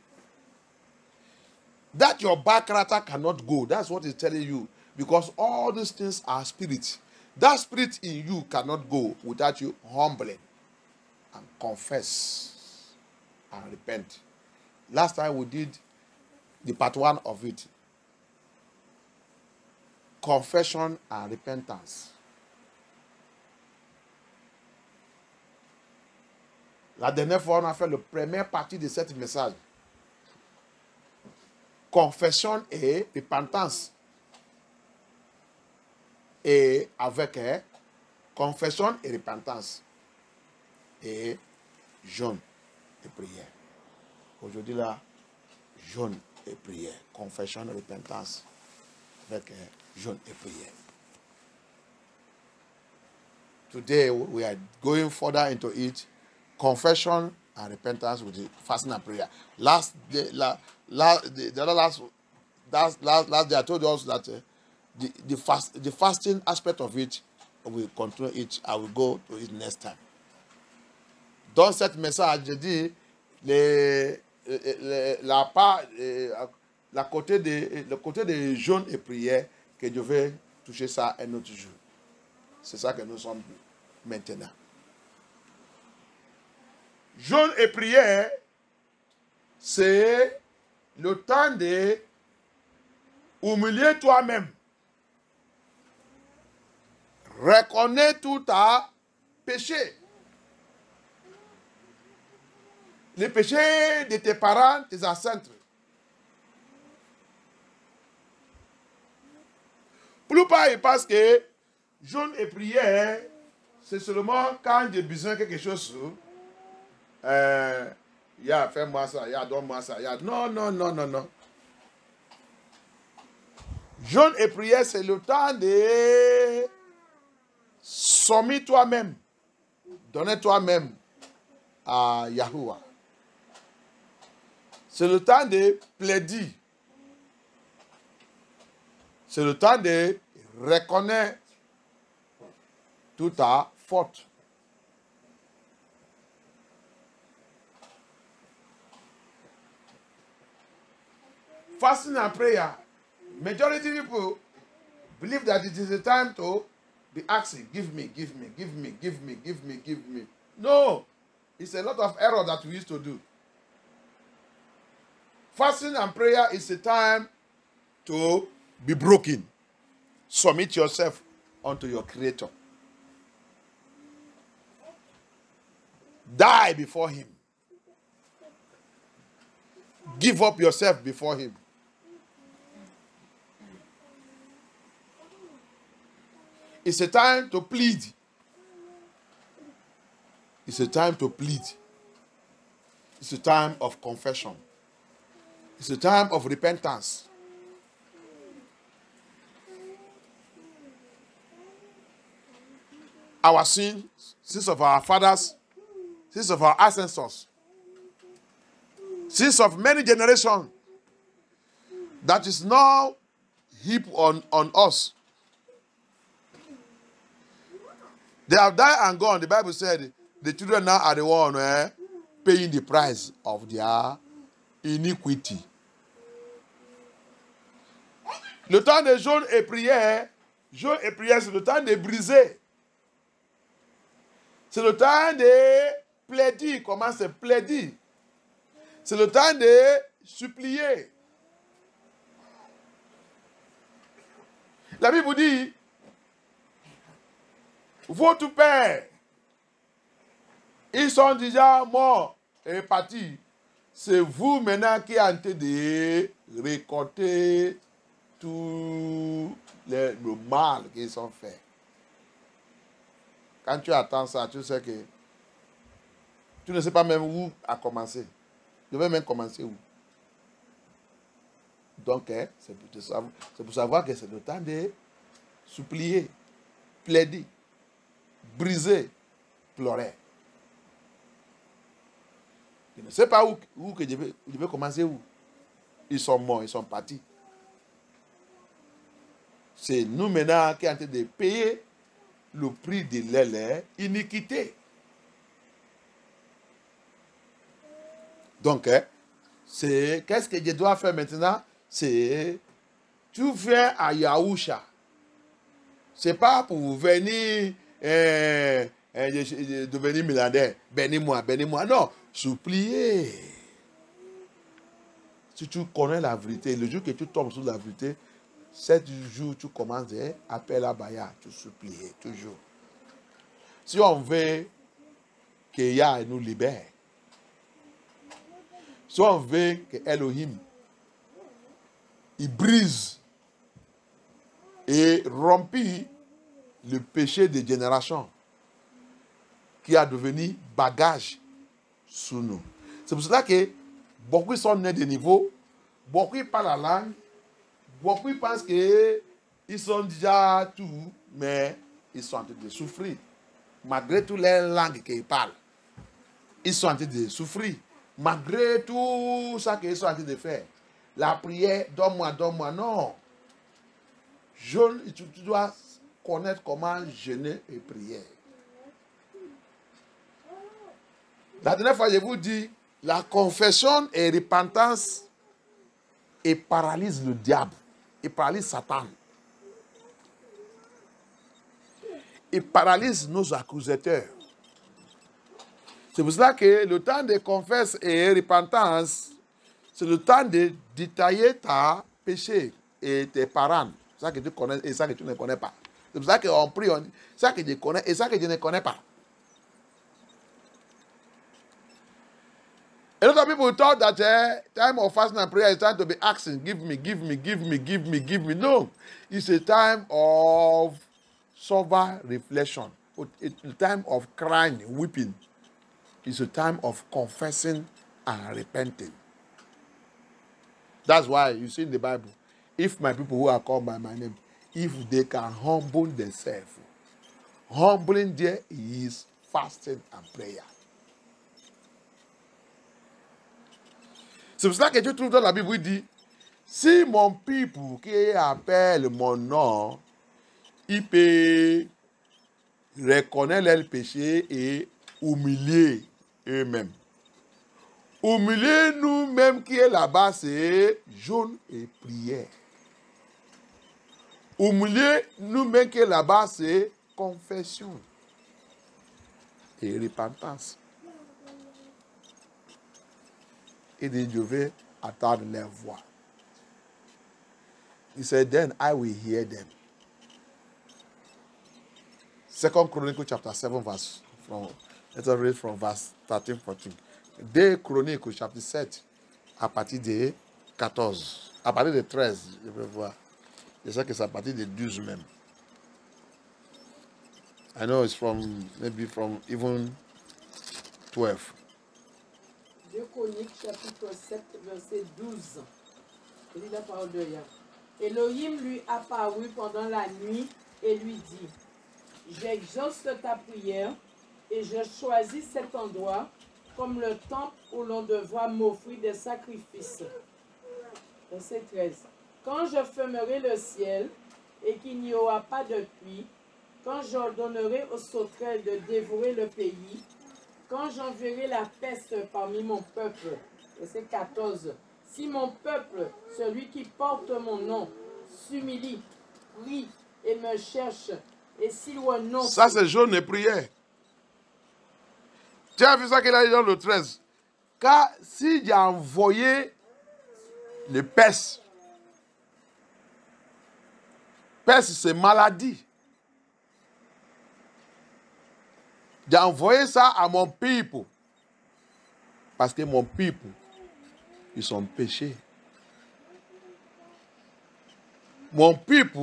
[SPEAKER 1] That your back character cannot go. That's what it's telling you. Because all these things are spirits. That spirit in you cannot go without you humbling and confess and repent. Last time we did the part 1 of it. Confession and repentance. La dernière fois, on a fait la première partie de cette message. Confession et repentance. Et avec confession et repentance. Et jeûne et prière. Aujourd'hui, là, jeûne et prière. Confession et repentance. Avec jeûne et prière. Today, we are going further into it. Confession and repentance with the fasting and prayer. Last day, last day I told us that the fasting aspect of it, we continue it. I will go to it next time. Dans cette message, je dis le côté de jeûne et prière que je vais toucher ça un autre jour. C'est ça que nous sommes maintenant. Jeûne et prière, c'est le temps de humilier toi-même. Reconnais tout ta péché. Les péchés de tes parents, tes ancêtres. Plus pas, ils pensent que jeûne et prière, c'est seulement quand j'ai besoin de quelque chose. Fais-moi ça, donne-moi ça. Non. Jeûne et prière, c'est le temps de sommer toi-même. Donner toi-même à Yahuwah. C'est le temps de plaider. C'est le temps de reconnaître toute ta faute. Fasting and prayer, majority of people believe that it is a time to be asking, give me. No, it's a lot of error that we used to do. Fasting and prayer is a time to be broken. Submit yourself unto your Creator. Die before Him. give up yourself before him. It's a time to plead. It's a time to plead. It's a time of confession. It's a time of repentance. Our sins of our fathers, sins of our ancestors, sins of many generations, that is now heaped on us. They have died and gone. The Bible said the children now are the one paying the price of their iniquity. Le temps de jeûne et prière, c'est le temps de briser. C'est le temps de plaider. Comment c'est plaider? C'est le temps de supplier. La Bible dit, votre père, ils sont déjà morts et partis. C'est vous maintenant qui êtes en train de récolter tout le mal qu'ils ont fait. Quand tu attends ça, tu sais que tu ne sais pas même où à commencer. Tu devais même commencer où. Donc, c'est pour savoir que c'est le temps de supplier, plaider, briser, pleurer. Je ne sais pas où que je vais commencer où. Ils sont morts, ils sont partis. C'est nous maintenant qui sommes en train de payer le prix de leur iniquité. Donc, qu'est-ce que je dois faire maintenant? C'est, tu viens à Yaousha. Ce n'est pas pour venir devenir milliardaire. Bénis-moi, bénis-moi. Non, supplier. Si tu connais la vérité, le jour que tu tombes sur la vérité, 7 jours, tu commences à appeler la baya, tu supplier, toujours. Si on veut que Yah nous libère, si on veut que Elohim, il brise et rompit le péché des générations qui a devenu bagage sous nous. C'est pour cela que beaucoup sont nés de niveau, beaucoup parlent la langue, beaucoup pensent qu'ils sont déjà tout, mais ils sont en train de souffrir. Malgré toutes les langues qu'ils parlent, ils sont en train de souffrir. Malgré tout ça qu'ils sont en train de faire. La prière, donne-moi, non. Tu dois connaître comment jeûner et prier. La dernière fois, je vous dis, la confession et repentance et paralyse le diable. Il paralyse Satan. Il paralyse nos accusateurs. C'est pour cela que le temps de confesse et repentance, c'est le temps de détailler ta péché et tes parents. Ça que tu connais et ça que tu ne connais pas. C'est pour ça qu'on prie, on dit ça que je connais et ça que je ne connais pas. A lot of people thought that time of fasting and prayer is time to be asking, give me, give me, give me, give me, give me. No, it's a time of sober reflection. It's a time of crying, weeping. It's a time of confessing and repenting. That's why you see in the Bible, if my people who are called by my name, if they can humble themselves, humbling there is fasting and prayer. C'est pour cela que tu trouves dans la Bible, il dit, si mon peuple qui appelle mon nom, il peut reconnaître leurs péchés et humilier eux-mêmes. Humilier nous-mêmes qui est là-bas, c'est jeûne et prière. Humilier nous-mêmes qui est là-bas, c'est confession et repentance. Et dit, je vais attendre leur voix. He said, then I will hear them. 2 Chronicles chapter 7, verse from, let's read from verse 13, 14. 2 Chronicles chapter 7, à partir de 14. À partir de 13, je peux voir. Je sais que c'est à partir de 12 même. I know it's from, maybe from even 12.
[SPEAKER 3] 2 Chroniques, chapitre 7, verset 12. Je lis la parole de Yahweh. Elohim lui apparut pendant la nuit et lui dit, j'exauce ta prière et je choisis cet endroit comme le temple où l'on devra m'offrir des sacrifices. Verset 13. Quand je fermerai le ciel et qu'il n'y aura pas de pluie, quand j'ordonnerai aux sauterelles de dévorer le pays, quand j'enverrai la peste parmi mon peuple. Verset 14. Si mon peuple, celui qui porte mon nom, s'humilie, prie et me cherche, et s'il renonce...
[SPEAKER 1] Ça, c'est jeûne et prière. Tu as vu ça qu'il a dit dans le 13. Car si j'ai envoyé les pestes, peste, c'est maladie. J'ai envoyé ça à mon peuple. Parce que mon peuple, ils sont péchés. Mon peuple,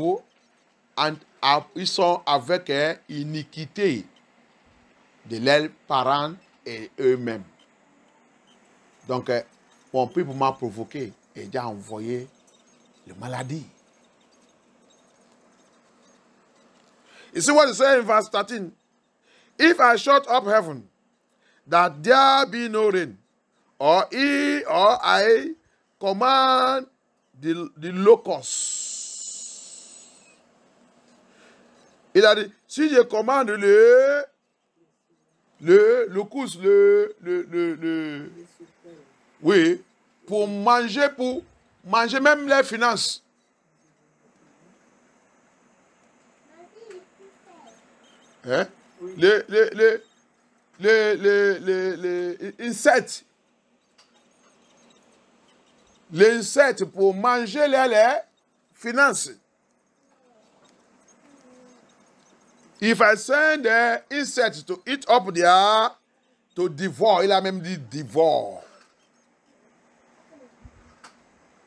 [SPEAKER 1] ils sont avec iniquité de leurs parents et eux-mêmes. Donc, mon peuple m'a provoqué et j'ai envoyé les maladies. You see what it says in verse 13? If I shut up heaven, that there be no rain, or I command the locusts. Il a dit, si je commande le locust, oui, pour manger même les finances. Hein? Les insectes. Les insectes pour manger les finances. If I send the insects to eat up there, to devour, il a même dit devour.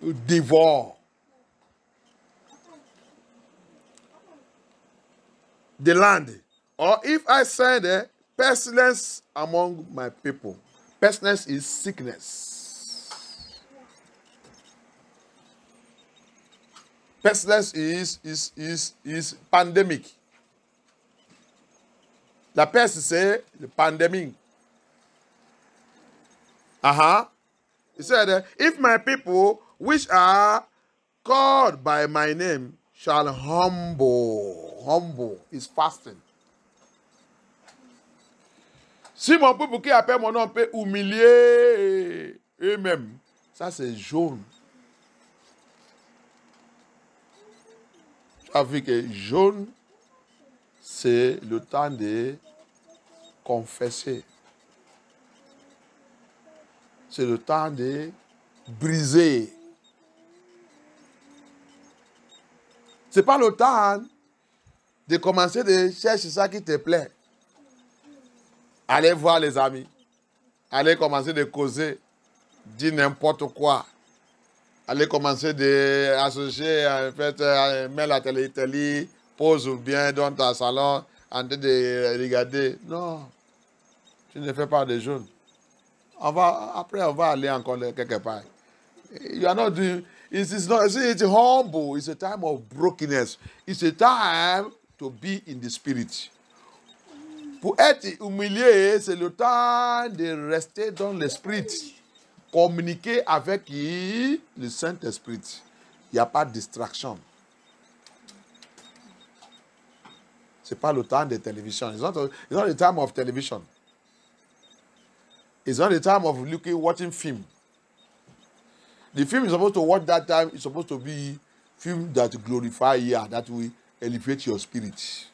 [SPEAKER 1] Devour. The land. Or if I send a pestilence among my people. Pestilence is sickness. Pestilence is pandemic. La peste, c'est le pandémie. He said, if my people, which are called by my name, shall humble is fasting. Si mon peuple qui appelle mon nom peut humilier eux-mêmes, ça c'est jaune. Tu as vu que jaune, c'est le temps de confesser. C'est le temps de briser. Ce n'est pas le temps de commencer de chercher ça qui te plaît. Allez voir les amis. Allez commencer de causer. Dire n'importe quoi. Allez commencer d'associer, en fait, mets la télé, pose bien dans ta salon, en train de regarder. Non. Tu ne fais pas de jeûne. Après, on va aller encore quelque part. You are not doing, it's humble. It's a time of brokenness. It's a time to be in the spirit. Pour être humilié, c'est le temps de rester dans l'esprit. Communiquer avec le Saint-Esprit. Il n'y a pas de distraction. Ce n'est pas le temps de télévision. It's not the time of television. It's not the time of watching film. The film is supposed to watch that time. It's supposed to be film that glorify you, that will elevate your spirit.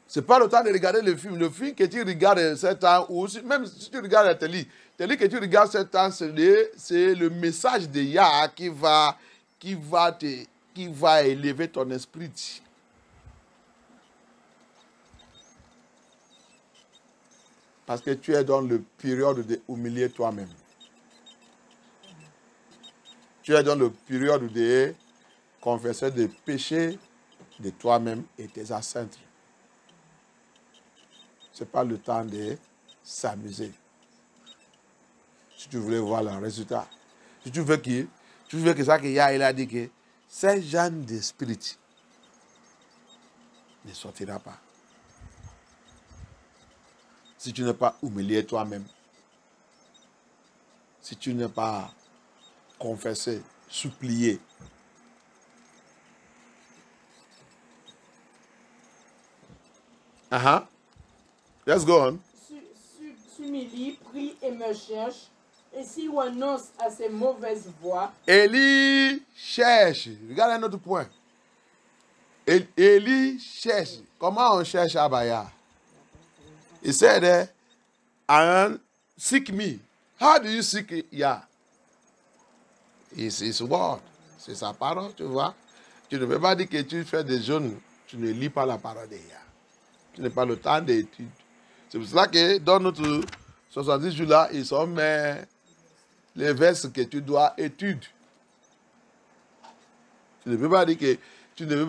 [SPEAKER 1] Ce n'est pas le temps de regarder le film. Le film que tu regardes ce temps, ou même si tu regardes la télé que tu regardes ce temps, c'est le message de Yah qui va élever ton esprit. Parce que tu es dans le période de humilier toi-même. Tu es dans le période de confesser des péchés de toi-même et tes ancêtres. Ce n'est pas le temps de s'amuser. Si tu voulais voir le résultat. Si tu veux que ça qu'il y a, il a dit que ce genre d'esprit ne sortira pas. Si tu n'es pas humilié toi-même, si tu n'es pas confessé, supplié, let's go on.
[SPEAKER 3] S'humilie, prie et me cherche. Et si on renonce à ses mauvaises voies,
[SPEAKER 1] Élie cherche. Regarde un autre point. Élie cherche. Comment on cherche Abaya? He said, Aaron, seek me. How do you seek Yah? It's his word. C'est sa parole, tu vois. Tu ne peux pas dire que tu fais des jeûnes. Tu ne lis pas la parole de Yah. Tu n'as pas le temps d'étude. C'est pour cela que dans notre 70 jours là, ils sont les versets que tu dois étudier. Tu ne peux pas dire que tu es en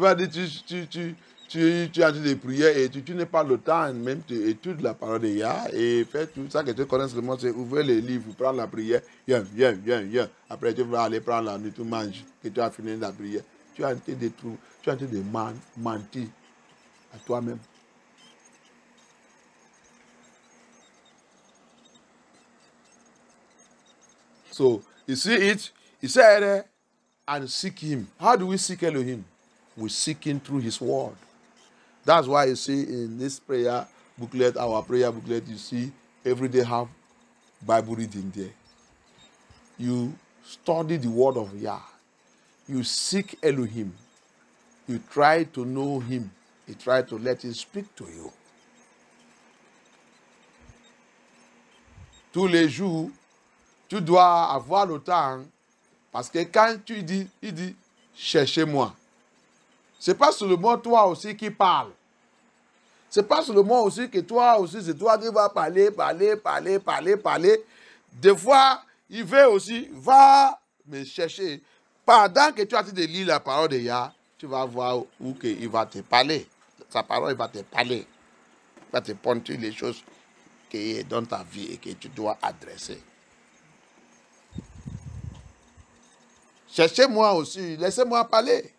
[SPEAKER 1] train de prier et tu n'as pas le temps même d'étudier la parole de Yah et faire tout ça que tu connais seulement, c'est ouvrir les livres, prendre la prière, viens. Après tu vas aller prendre la nuit, tu manges, que tu as fini la prière. Tu es en train de mentir à toi-même. So, you see it? He said, and seek him. How do we seek Elohim? We seek him through his word. That's why you see in this prayer booklet, our prayer booklet, you see every day have Bible reading there. You study the word of Yah. You seek Elohim. You try to know him. You try to let him speak to you. Tous les jours, tu dois avoir le temps, parce que quand tu dis, il dit, cherchez-moi. Ce n'est pas seulement toi aussi qui parle. Ce n'est pas seulement aussi que toi aussi, c'est toi qui vas parler. Des fois, il veut aussi, va me chercher. Pendant que tu as de lire la parole de Yah, tu vas voir où il va te parler. Sa parole, il va te parler. Il va te pointer les choses qui sont dans ta vie et que tu dois adresser. Cherchez-moi aussi, laissez-moi parler.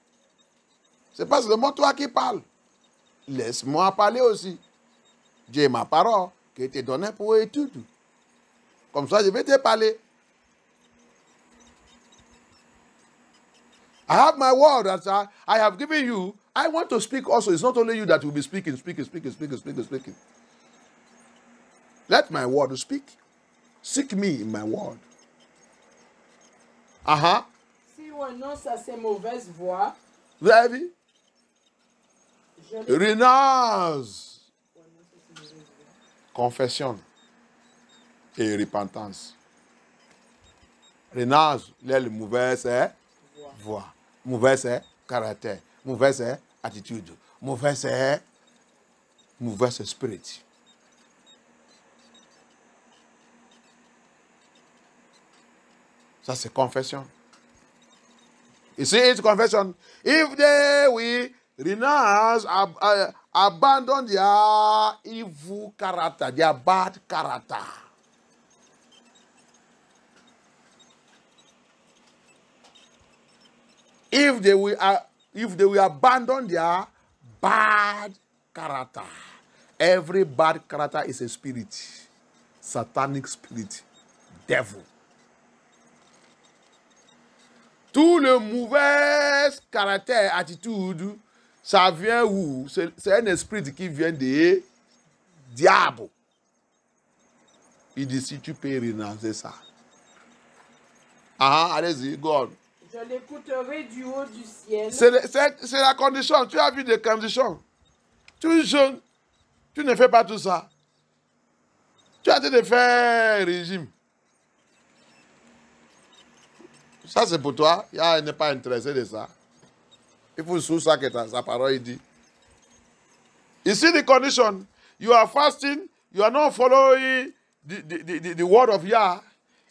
[SPEAKER 1] Ce n'est pas seulement toi qui parles. Laisse-moi parler aussi. J'ai ma parole qui te donnée pour étude. Comme ça, je vais te parler. I have my word that I have given you. I want to speak also. It's not only you that will be speaking. Let my word speak. Seek me in my word.
[SPEAKER 3] si on renonce à ses mauvaises voies,
[SPEAKER 1] Vous avez vu? Renonce. Confession et repentance. Renonce les mauvaises voies, mauvaises caractère, mauvaise attitude, mauvais esprit. Ça, c'est confession. You see, it's confession. If they will renounce, abandon their evil character, their bad character. If they will abandon their bad character. Every bad character is a spirit. Satanic spirit. Devil. Tout le mauvais caractère, attitude, ça vient où? C'est un esprit qui vient des diables. Il dit, si tu peux renoncer ça. Allez-y, go on.
[SPEAKER 3] je l'écouterai du haut du ciel.
[SPEAKER 1] C'est la condition. Tu as vu des conditions. Tu es jeune. Tu ne fais pas tout ça. Tu as de faire un régime. Ça, c'est pour toi. Il n'est pas intéressé de ça. Il faut sous ça que sa parole dit. Ici, the condition. You are fasting. you are not following the word of Yah,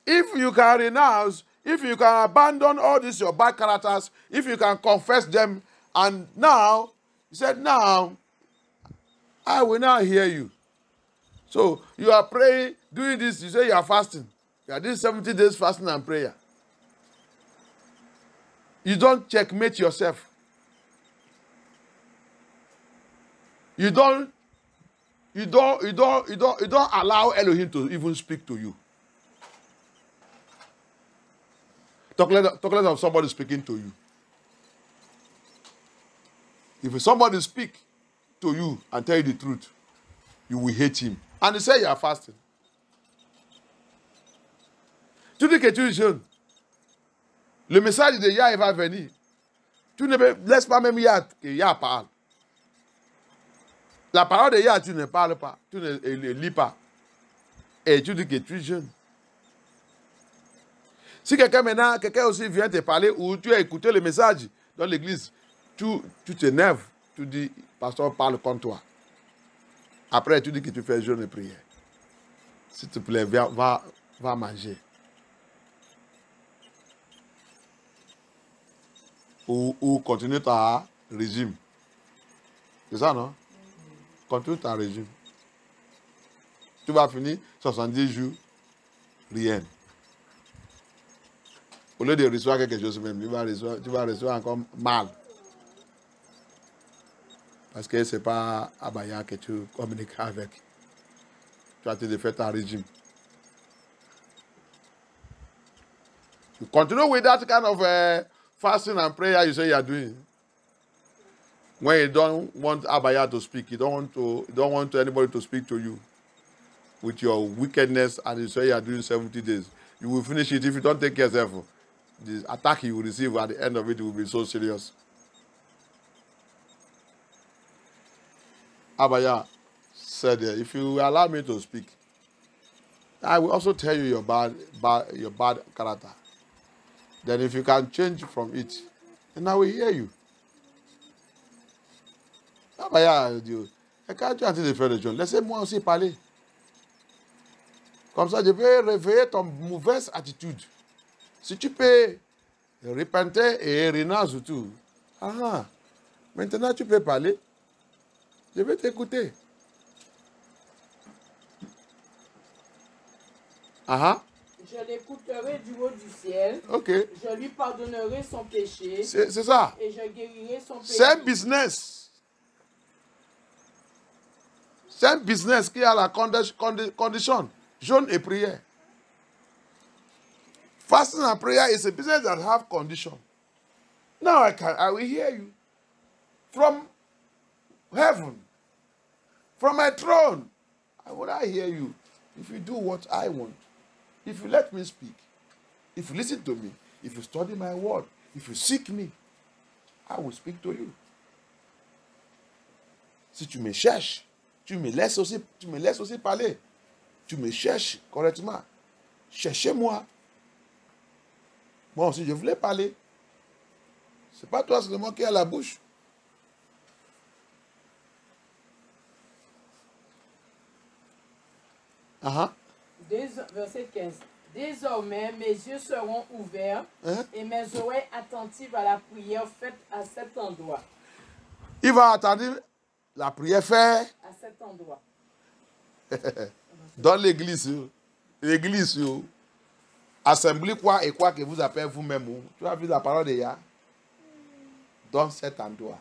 [SPEAKER 1] if you can renounce, if you can abandon all these your bad characters, if you can confess them, and now, he said, now, I will now hear you. So, you are praying, doing this, you say you are fasting. You are doing 70 days fasting and prayer. You don't checkmate yourself. You don't allow Elohim to even speak to you. Talk less of somebody speaking to you. If somebody speak to you and tell you the truth, you will hate him. And they say you are fasting. Tu dis que tu es jeune. Le message de Yah va venir. Tu ne laisses pas même Yah que Yah parle. La parole de Yah, tu ne parles pas. Tu ne lis pas. Et tu dis que tu es jeune. Si quelqu'un aussi vient te parler ou tu as écouté le message dans l'église, tu t'énerves. Tu dis, pasteur parle contre toi. Après, tu dis que tu fais jeûne et prière. S'il te plaît, va manger. Ou continue ta régime. C'est ça, non? Continue ta régime. Tu vas finir 70 jours, rien. Au lieu de recevoir quelque chose même, tu vas recevoir encore mal. Parce que ce n'est pas Abaya que tu communiques avec. Tu as te faire ta régime. You continue with that kind of fasting and prayer you say you are doing. When you don't want Abaya to speak, you don't want anybody to speak to you with your wickedness, and you say you are doing 70 days. You will finish it if you don't take care of yourself. The attack you will receive at the end of it will be so serious. Abaya said, if you allow me to speak, I will also tell you your bad character. Then if you can change from it, then I will hear you. Abaya, quand tu es en train de faire le jeûne, laissez-moi aussi parler. Comme ça, je vais réveiller ton mauvaise attitude. Si tu peux repentir et renoncer surtout, maintenant tu peux parler. Je vais t'écouter.
[SPEAKER 3] Je l'écouterai du haut du ciel.
[SPEAKER 1] Ok.
[SPEAKER 3] Je lui pardonnerai son péché.
[SPEAKER 1] C'est ça.
[SPEAKER 3] Et je guérirai son péché.
[SPEAKER 1] C'est un business. C'est un business qui a la condition. Jeûne et prière. Fasting and prayer is a business that have condition. Now I will hear you. From heaven, from my throne, I hear you. If you do what I want, if you let me speak, if you listen to me, if you study my word, if you seek me, I will speak to you. Si tu me cherches, tu me laisses aussi parler. Tu me cherches correctement. Cherchez-moi. Moi aussi, je voulais parler. Ce n'est pas toi seulement qui as la bouche.
[SPEAKER 3] Verset 15. Désormais, mes yeux seront ouverts et mes oreilles attentives à la prière faite à cet endroit.
[SPEAKER 1] Il va attendre la prière faite
[SPEAKER 3] à cet endroit.
[SPEAKER 1] Dans l'église. L'église. Assemblée quoi et quoi que vous appelez vous-même. Tu as vu la parole de Yah? Dans cet endroit.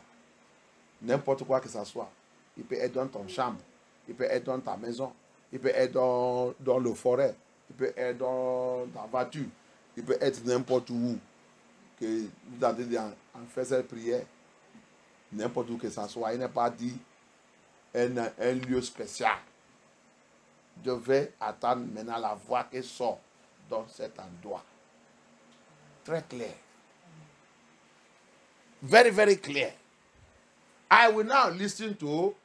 [SPEAKER 1] N'importe quoi que ce soit. Il peut être dans ton chambre. Il peut être dans ta maison. Il peut être dans le forêt. Il peut être dans ta voiture. Il peut être n'importe où. Que vous avez en fait cette prière. N'importe où que ce soit. Il n'est pas dit un lieu spécial. Je vais attendre maintenant la voix qui sort dans cet endroit. Très clair. Very, very clear. I will now listen to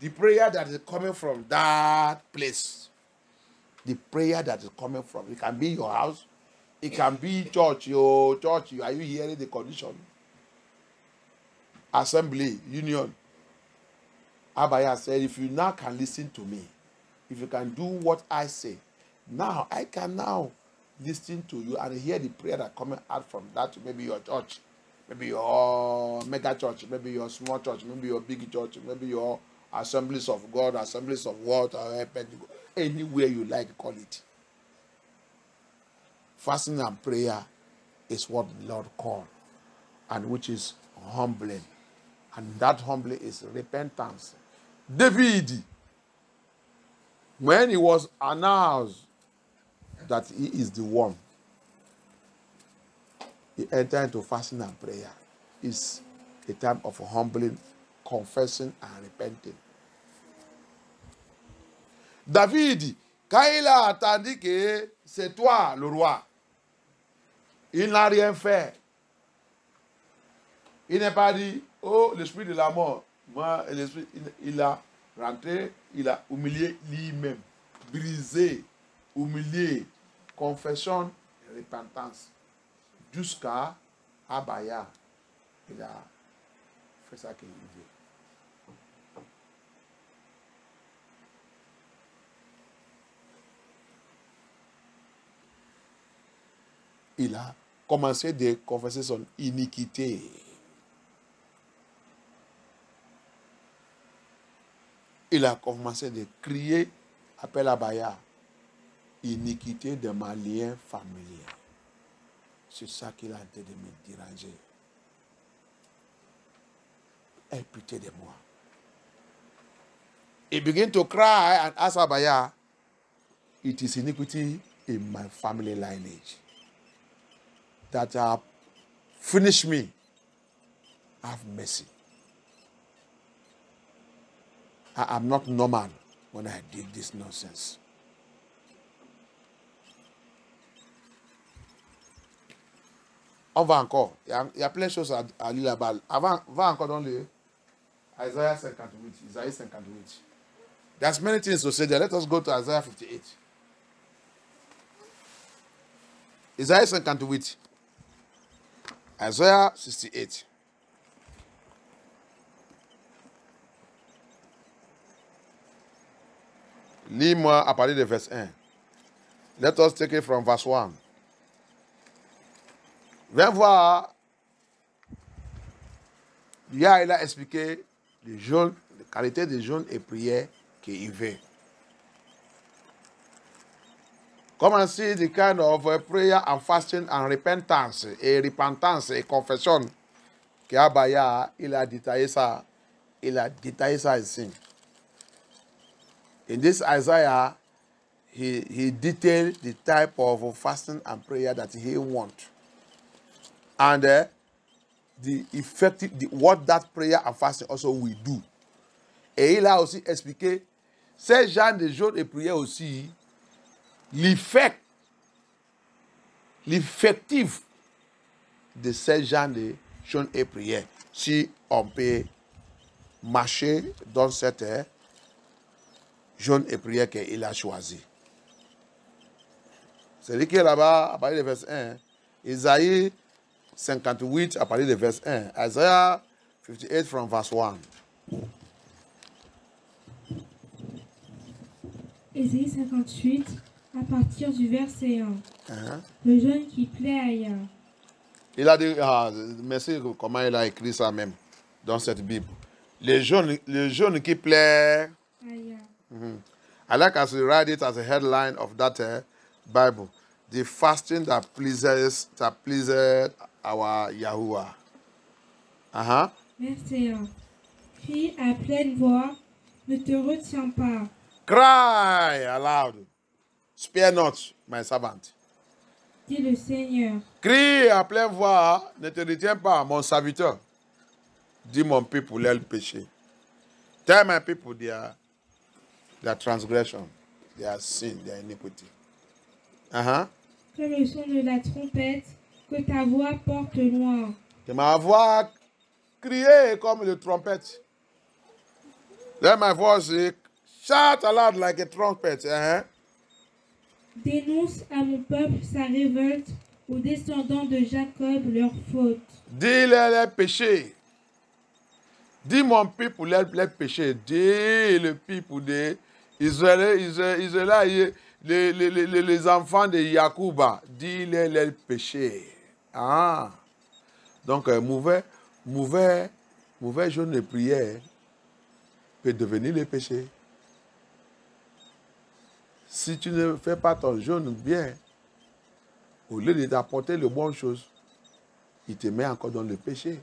[SPEAKER 1] the prayer that is coming from that place. The prayer that is coming from. It can be your house. It can be church. Your church. Are you hearing the condition? Assembly, union. Abaya said, if you now can listen to me, if you can do what I say, now I can now listen to you and hear the prayer that coming out from that, maybe your church, maybe your mega church, maybe your small church, maybe your big church, maybe your Assemblies of God, Assemblies of what, or anywhere you like, call it. Fasting and prayer is what the Lord called, and which is humbling. And that humbling is repentance. David, when he was announced that he is the one, he entered into fasting and prayer. It's a time of humbling, confessing, and repenting. David, quand il a attendu que c'est toi le roi, il n'a rien fait. Il n'est pas dit, oh, l'esprit de la mort. Moi, l'esprit, il a rentré, il a humilié lui-même, brisé, humilié, confession, repentance. Jusqu'à Abaya, il a fait ça qu'il veut. Il a commencé de confesser son iniquité. Il a commencé de crier, appel à Baya, iniquité de ma lien familier. C'est ça qu'il a été de me déranger. Aie pitié de moi. He began to cry and ask Abaya, it is iniquity in my family lineage that have finished me. Have mercy. I am not normal when I did this nonsense. On va encore. Il y a plein de choses à lire là-bas. Avant, va encore dans le Isaiah 58. Isaiah 58. There's many things to say there. Let us go to Isaiah 58. Isaiah 58. Isaiah 68. Lis-moi à partir de verset 1. Let us take it from verse 1. Viens voir. Hier, il a expliqué les jeûnes, les qualités des jeûnes et prières qu'il veut. Come and see the kind of prayer and fasting and repentance et confession qu'Abaya, il a détaillé ça. Il a détaillé ça ici. In this Isaiah, he detailed the type of fasting and prayer that he wants. And the effective, what that prayer and fasting also will do. Et il a aussi expliqué ces genres de jeûnes et prières aussi, l'effectif de ces genres de jeûnes et prières. Si on peut marcher dans cette jeûne et prière qu'il a choisi. C'est lui qui est là-bas à partir du verset 1. Isaïe 58 à partir du verset 1. Isaiah 58 from verse 1.
[SPEAKER 4] Ésaïe 58 à partir du verset 1. Le jeûne qui plaît à Yah.
[SPEAKER 1] Il a dit, merci comment il a écrit ça même dans cette Bible. Le jeûne qui plaît
[SPEAKER 4] À Yah.
[SPEAKER 1] I like as we write it as a headline of that Bible. The fasting that pleases our Yahuwah.
[SPEAKER 4] Verset 1. Crie à pleine voix, ne te retiens pas.
[SPEAKER 1] Cry aloud. Spare not my servant.
[SPEAKER 4] Dit le Seigneur.
[SPEAKER 1] Crie à pleine voix, ne te retiens pas, mon serviteur. Dis mon peuple leur péché. Tell my people their transgression, their sin, their iniquity.
[SPEAKER 4] Que le son de la trompette, que ta voix porte loin.
[SPEAKER 1] Que ma voix crie comme une trompette. Let my voice shout aloud like a trumpet.
[SPEAKER 4] Dénonce à mon peuple sa révolte, aux descendants de Jacob leurs fautes.
[SPEAKER 1] Dis-leur les péchés. Dis mon peuple les péchés. Dis le peuple de Israël, les enfants de Yacouba, dis-les leurs péchés. Ah. Donc, mauvais jeûne de prière peut devenir le péché. Si tu ne fais pas ton jeûne bien, au lieu de t'apporter les bonnes choses, il te met encore dans le péché.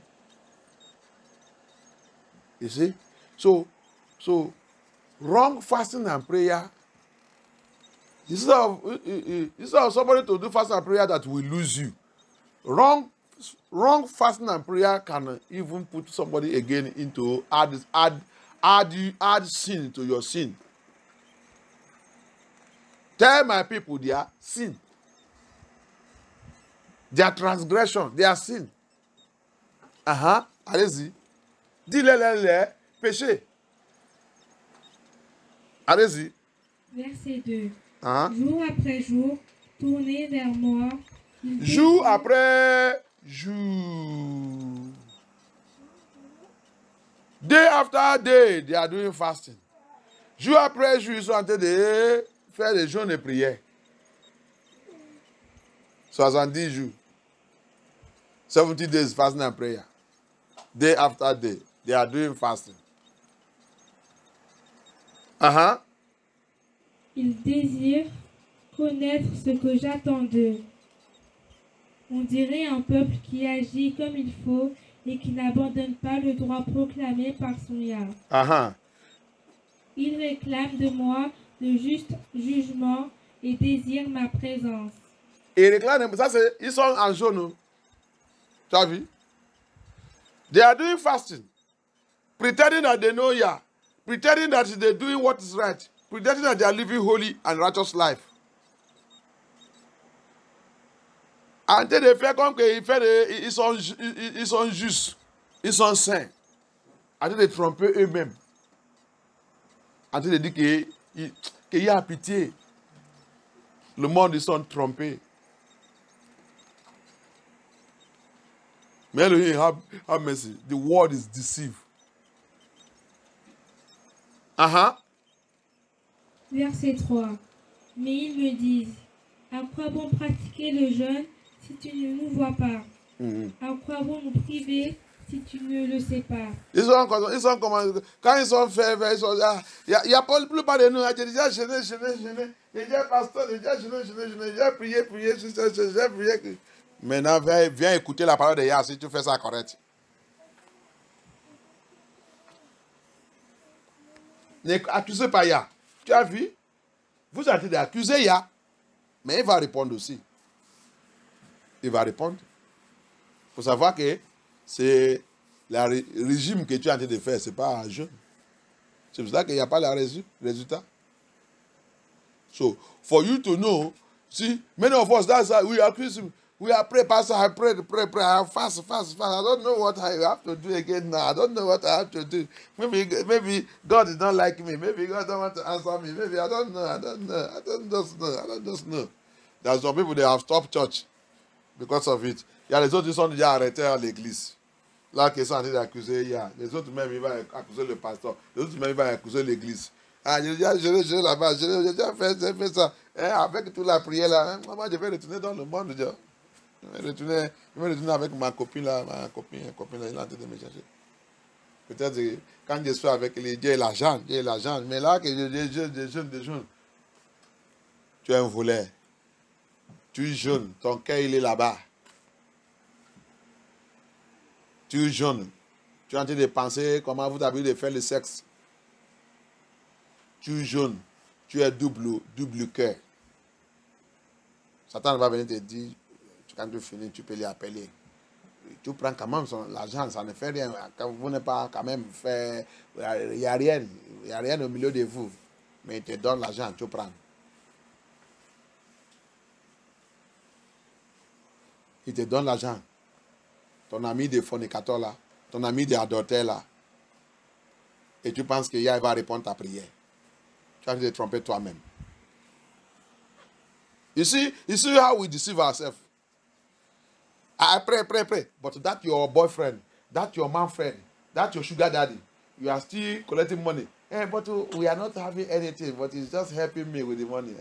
[SPEAKER 1] You see? So wrong fasting and prayer, instead of somebody to do fasting and prayer that will lose you, wrong fasting and prayer can even put somebody again into add sin to your sin. Tell my people their sin, their transgression, their sin. Allez-y. Dis-les péchés. Allez-y.
[SPEAKER 4] Verset 2. Jour après jour, tournez vers moi.
[SPEAKER 1] Jour après jour. Day after day, they are doing fasting. Jour après jour, ils sont en train de faire des jeûnes et prières. 70 jours. 70 days fasting and prayer. Day after day, they are doing fasting.
[SPEAKER 4] Ils désirent connaître ce que j'attends d'eux. On dirait un peuple qui agit comme il faut et qui n'abandonne pas le droit proclamé par son Yah. Ils réclament de moi le juste jugement et désirent ma présence.
[SPEAKER 1] Ils réclament, ça c'est, ils sont en jaune. Tu as vu? They are doing fasting, pretending that they know Yah, pretending that they're doing what is right, pretending that they are living holy and righteous life. En train de faire comme qu'ils sont justes, ils sont saints. En train de tromper eux-mêmes. En train de dire qu'il y a pitié. Le monde, ils sont trompés. May Elohim have mercy. The world is deceived.
[SPEAKER 4] Verset 3. Mais ils me disent, à quoi bon pratiquer le jeûne si tu ne nous vois pas? À quoi bon nous priver si tu ne le sais pas?
[SPEAKER 1] Ils sont comme, quand ils sont faits, il n'y a pas la plupart de nous, j'ai déjà jeûné, j'ai déjà pasteur, j'ai déjà jeûné, j'ai déjà prié, j'ai déjà prié. Maintenant, viens écouter la parole de Yah si tu fais ça correct. N'accusez pas Yah. Tu as vu? Vous êtes d'accuser Yah. Mais il va répondre aussi. Il va répondre. Il faut savoir que c'est le régime que tu es en train de faire, ce n'est pas un jeûne. C'est pour ça qu'il n'y a pas le résultat. So, for you to know, see, many of us, that's how we accuse him. We are pray, Pastor, I pray, I fast. I don't know what I have to do again now. I don't know what I have to do. Maybe God is not like me. Maybe God don't want to answer me. Maybe I don't know. I don't just know. There are some people, they have stopped church because of it. Il y a les autres qui sont déjà arrêtés à l'église. Là, qui sont en train d'accuser, il y a les autres même, ils vont accuser le pasteur. Les autres même, ils vont accuser l'église. Ah, j'ai déjà là-bas, j'ai déjà fait ça. Avec toute la prière là, moi, je vais retourner dans le monde. Je vais retourner avec ma copine là, il est en train de me chercher. Peut-être quand je suis avec les Dieu et l'argent, mais là que je jeûne, tu es un voleur. Tu jeûnes, ton cœur il est là-bas. Tu jeûnes, tu es en train de penser comment vous avez de faire le sexe. Tu jeûnes, tu es double cœur. Satan va venir te dire, quand tu finis, tu peux les appeler. Tu prends quand même l'argent, ça ne fait rien. Vous n'êtes pas quand même fait, il n'y a rien au milieu de vous. Mais il te donne l'argent, tu prends. Il te donne l'argent. Ton ami de fornicateur là, ton ami de adultère là. Et tu penses qu'il va répondre à ta prière. Tu as envie de tromper toi-même. You see how we deceive ourselves. I pray. But that your boyfriend, that your man friend, that your sugar daddy, you are still collecting money. but we are not having anything, but it's just helping me with the money.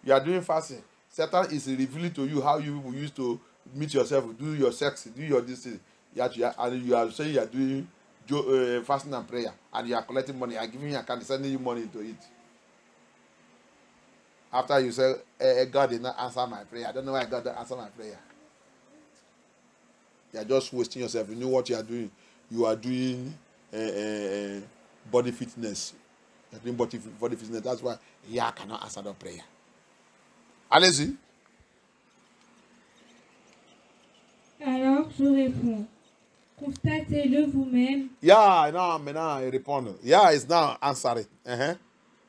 [SPEAKER 1] You are doing fasting. Satan is revealing to you how you used to meet yourself, do your sex, do your this thing. And you are saying you are doing fasting and prayer, and you are collecting money and giving you account, sending you money to it. After you say, God did not answer my prayer. I don't know why God didn't answer my prayer. You are just wasting yourself. You know what you are doing? You are doing body fitness. You are doing body fitness. That's why Yah cannot answer the prayer. Allez-y.
[SPEAKER 4] Alors je réponds, constatez-le vous-même.
[SPEAKER 1] Yah, non, maintenant il répond. Yah is now answering.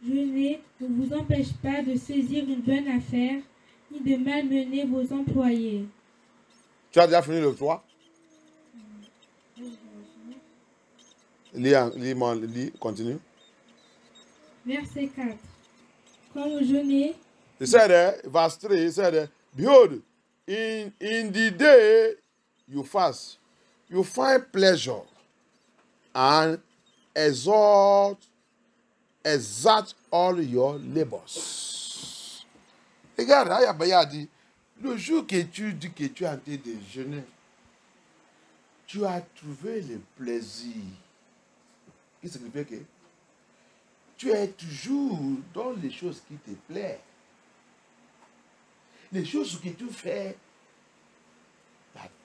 [SPEAKER 4] Jeûner ne vous empêche pas de saisir une bonne affaire, ni de malmener vos employés.
[SPEAKER 1] Tu as déjà fini le 3? Lis, continue.
[SPEAKER 4] Verset 4. Quand vous jeûnez,
[SPEAKER 1] He said, verse 3, he said, behold, in the day you fast, you find pleasure and exalt all your labors. Regarde, Ayabaya dit, le jour que tu dis que tu es en train de jeûner, tu as trouvé le plaisir. Qu'est-ce qui signifie que tu es toujours dans les choses qui te plaisent. Les choses que tu fais,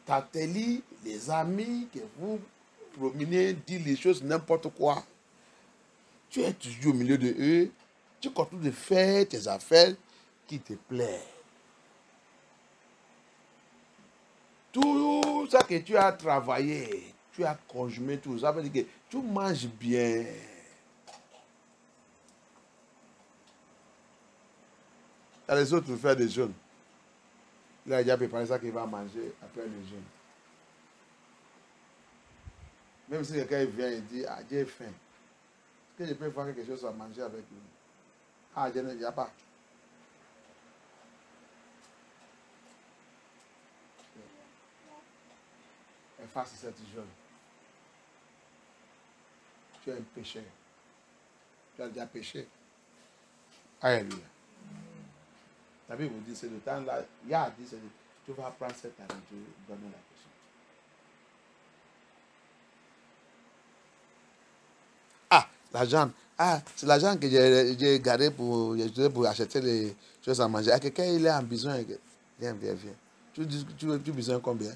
[SPEAKER 1] ta télé, les amis, que vous promenez, dites les choses, n'importe quoi. Tu es toujours au milieu de eux. Tu continues de faire tes affaires qui te plaisent. Tout ça que tu as travaillé, tu as conjugué tout ça, veut dire que tu manges bien. Il y a les autres qui font des jeûnes. Il a déjà préparé ça qu'il va manger après le jeûne. Même si quelqu'un vient et dit, ah, j'ai faim. Est-ce que je peux faire quelque chose à manger avec lui? Ah, je n'ai pas. Efface cette jeûne. Tu es un pécheur. Tu as déjà péché. Alléluia. La Bible vous dit, c'est le temps là, il a dit, tu vas prendre cette année, tu donner la question. Ah, l'argent. Ah, c'est l'argent que j'ai gardé pour acheter les choses à manger. Ah, quelqu'un, il est en besoin. Viens. Tu as besoin combien?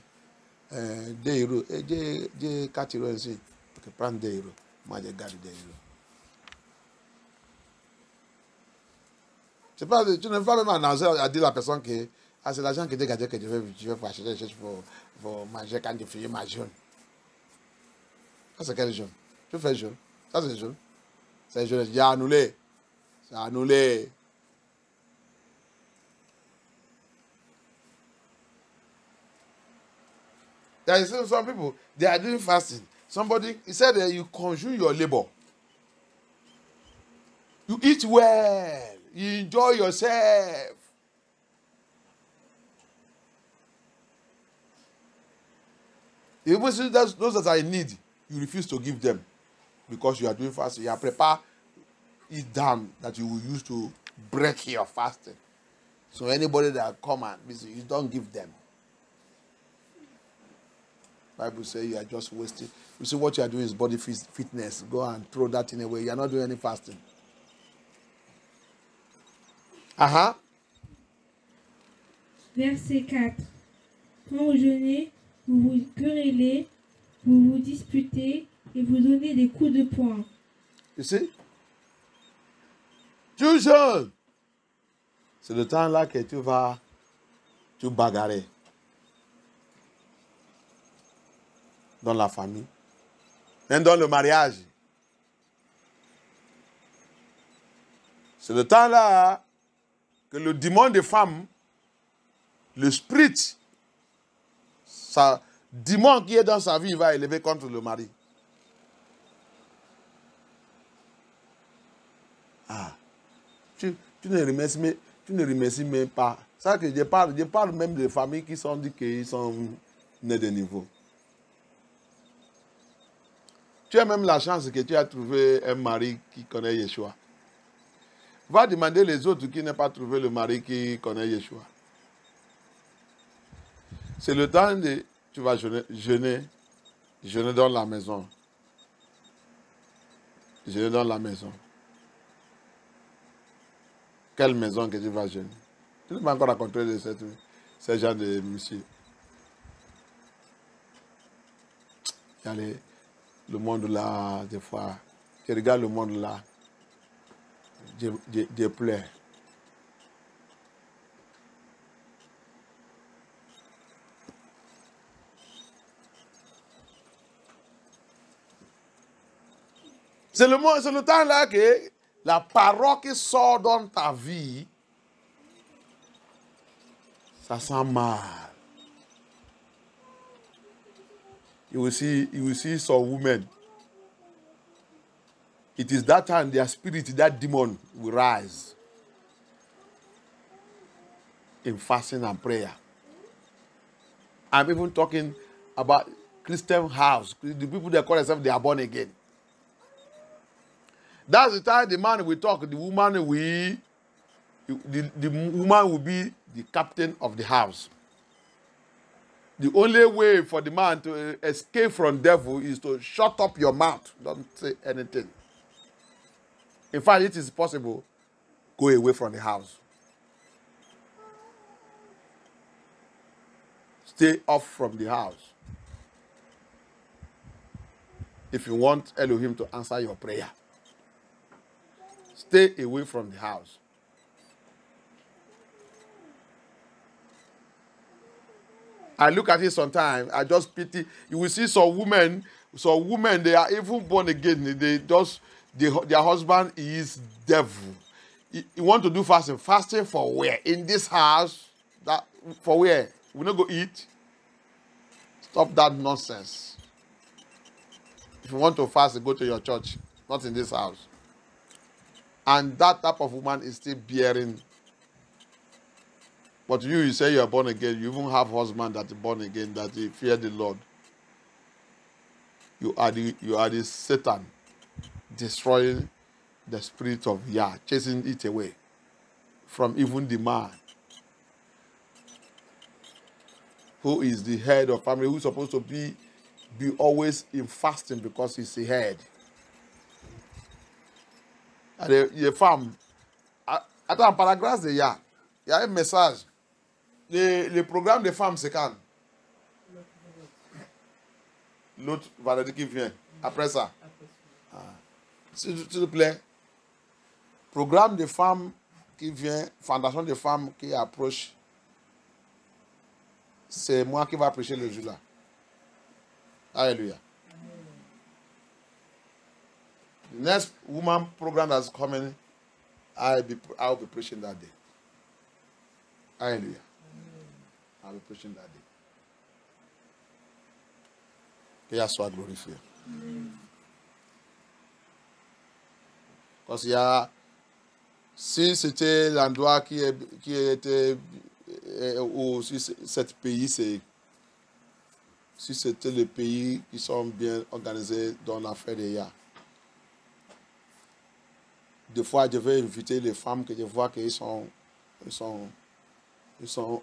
[SPEAKER 1] 2 euros. Et j'ai 4 euros ici. Ok, prends 2 euros. Moi, j'ai gardé 2 euros. Pas, tu ne vas pas même annoncer à dire à la personne que ah, c'est l'argent que j'ai gardé que je vais acheter des choses pour manger quand je finis ma jeûne. Ça, c'est quel jeûne? Tu fais jeûne. Ça, c'est jeûne. C'est jeûne. J'ai annulé. C'est annulé. There is some people, they are doing fasting. Somebody, he said that you consume your labor. You eat well. You enjoy yourself. Even since those that are in need, you refuse to give them because you are doing fasting. You have prepared it down that you will use to break your fasting. So anybody that come and visit, you don't give them. Bible says you are just wasting. You see what you are doing is body fitness. Go and throw that in away. You are not doing any fasting.
[SPEAKER 4] Verset 4. Quand vous jeûnez, vous vous querellez, vous vous disputez et vous donnez des coups de poing.
[SPEAKER 1] You see? Tu jeûnes. C'est le temps là que tu vas te bagarrer. Dans la famille. Même dans le mariage. C'est le temps là que le démon des femmes, le spirit, ça, démon qui est dans sa vie, va élever contre le mari. Ah, tu ne remercies même pas. Ça que je parle même des familles qui sont dit qu'ils sont nés de niveau. Tu as même la chance que tu as trouvé un mari qui connaît Yeshua. Va demander les autres qui n'ont pas trouvé le mari qui connaît Yeshua. C'est le temps de... Tu vas jeûner dans la maison. Jeûner dans la maison. Quelle maison que tu vas jeûner? Tu ne m'as encore rencontré de ces gens de monsieur. Il y a le monde là, des fois. Tu regardes le monde là. Je pleure. C'est le temps là que la parole qui sort dans ta vie, ça sent mal. You will see some women. It is that time their spirit, that demon will rise in fasting and prayer. I'm even talking about Christian house. The people that call themselves, they are born again. That's the time the man will talk, the woman will be the captain of the house. The only way for the man to escape from devil is to shut up your mouth. Don't say anything. In fact, it is possible, go away from the house. Stay off from the house. If you want Elohim to answer your prayer, stay away from the house. I look at it sometimes, I just pity. You will see some women, they are even born again. Their husband is devil. You want to do fasting. Fasting for where? In this house? For where? We not go eat? Stop that nonsense. If you want to fast, go to your church, not in this house. And that type of woman is still bearing. But you say you are born again. You even have husband that is born again, that they fear the Lord. You are the Satan destroying the spirit of Yah, chasing it away from even the man who is the head of family, who is supposed to be always in fasting because he's the head. Les femmes, attends, par la grâce de Yah, il y a un message. Le programme des femmes, c'est quand? L'autre vendredi qui vient. Après ça. Ah. S'il te plaît. Programme des femmes qui vient, fondation des femmes qui approche. C'est moi qui va prêcher le jour-là. Alléluia. The next woman program that's coming, I'll be preaching that day. Hallelujah. I'll be preaching that day. Que Yah soit glorifié. Parce qu'il y a, si c'était l'endroit qui était, ou si cet pays, si c'était les pays qui sont bien organisés dans l'affaire de Yah. Des fois, je vais inviter les femmes que je vois qu'ils sont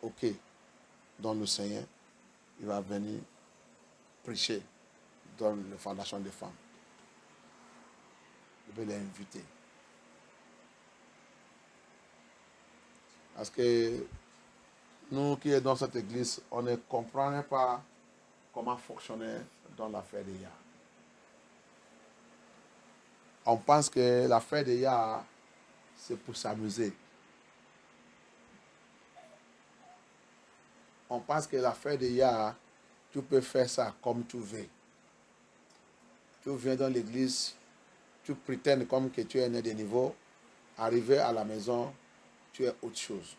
[SPEAKER 1] OK dans le Seigneur. Il va venir prêcher dans la fondation des femmes. Je vais les inviter. Parce que nous qui sommes dans cette église, on ne comprenait pas comment fonctionner dans l'affaire de Yah. On pense que l'affaire de Yah, c'est pour s'amuser. On pense que l'affaire de Yah, tu peux faire ça comme tu veux. Tu viens dans l'église, tu prétends comme que tu es né de niveau. Arrivé à la maison, tu es autre chose.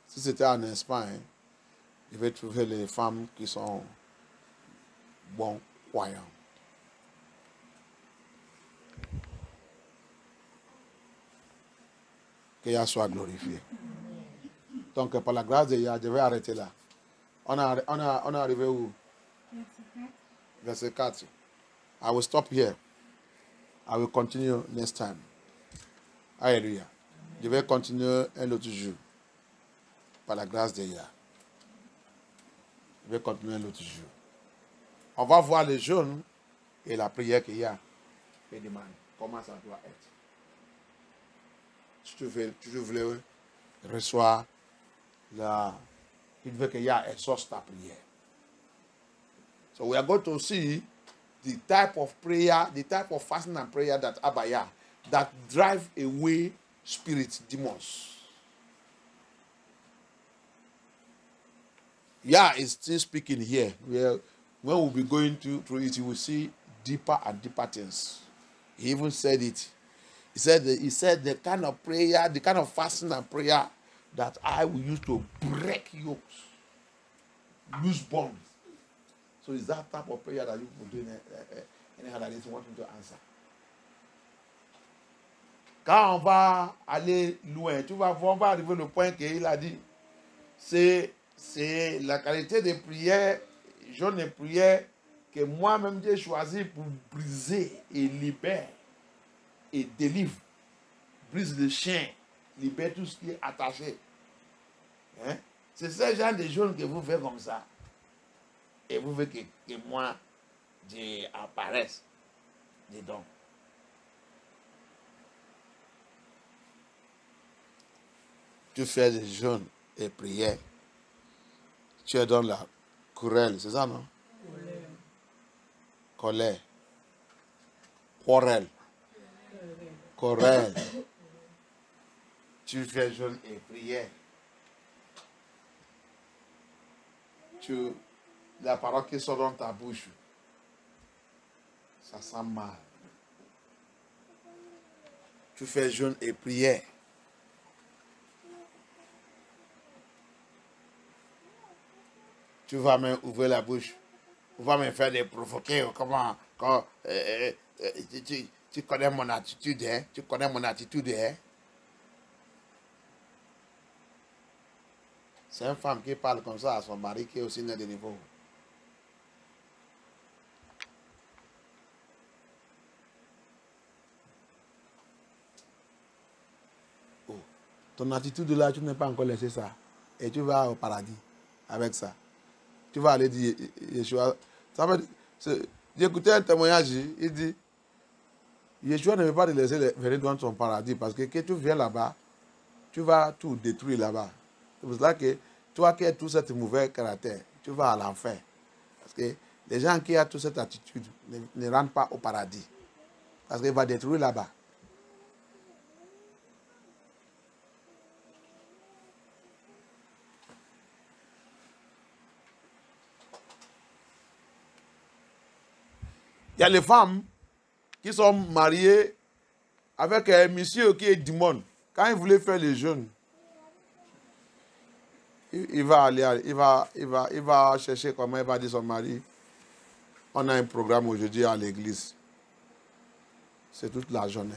[SPEAKER 1] Si c'était en Espagne, je vais trouver les femmes qui sont bons croyants. Que Yah soit glorifié. Donc, par la grâce de Dieu, je vais arrêter là. On est arrivé où? Verset 4. I will stop here. I will continue next time. Alléluia. Je vais continuer un autre jour. Par la grâce de Dieu. Je vais continuer un autre jour. On va voir les jeûnes et la prière qu'il y a. Et demande comment ça doit être. Si tu veux recevoir il veut qu'il y ait exauce ta prière. So we are going to see the type of prayer, the type of fasting and prayer that Abaya, that drive away spirits, demons. Yeah, it's still speaking here. When we'll be going through it, you will see deeper and deeper things. He even said it. He said the kind of prayer, the kind of fasting and prayer that I will use to break yokes, loose bonds. So is that type of prayer that you will do anyhow that is wanting to answer? Quand on va aller loin, tu vas voir, on va arriver au point qu'il a dit, c'est la qualité de prière, jeûne et prière que moi-même j'ai choisi pour briser et libérer et délivre. Brise le chien, libère tout ce qui est attaché. Hein? C'est ce genre de jeûne que vous faites comme ça. Et vous voulez que moi, j'apparaisse dedans. Tu fais des jeûnes et prières. Tu es dans la querelle, c'est ça, non? Colère. Querelle. Tu fais jeûne et prière. La parole qui sort dans ta bouche, ça sent mal. Tu fais jeûne et prière. Tu vas même ouvrir la bouche. Tu vas me faire des provoquer. Comment tu connais mon attitude, hein? Tu connais mon attitude, hein? C'est une femme qui parle comme ça à son mari qui est aussi né de niveau. Oh. Ton attitude là, tu n'as pas encore laissé ça. Et tu vas au paradis avec ça. Tu vas aller dire, Yeshua. J'ai écouté un témoignage, il dit, Yeshua ne veut pas te laisser venir dans ton paradis parce que quand tu viens là-bas, tu vas tout détruire là-bas. C'est pour cela que toi qui as tout cet mauvais caractère, tu vas à l'enfer. Parce que les gens qui ont toute cette attitude ne rentrent pas au paradis. Parce qu'il va détruire là-bas. Il y a les femmes qui sont mariées avec un monsieur qui est démon. Quand il voulait faire les jeûnes, il va chercher comment il va dire son mari. On a un programme aujourd'hui à l'église. C'est toute la journée.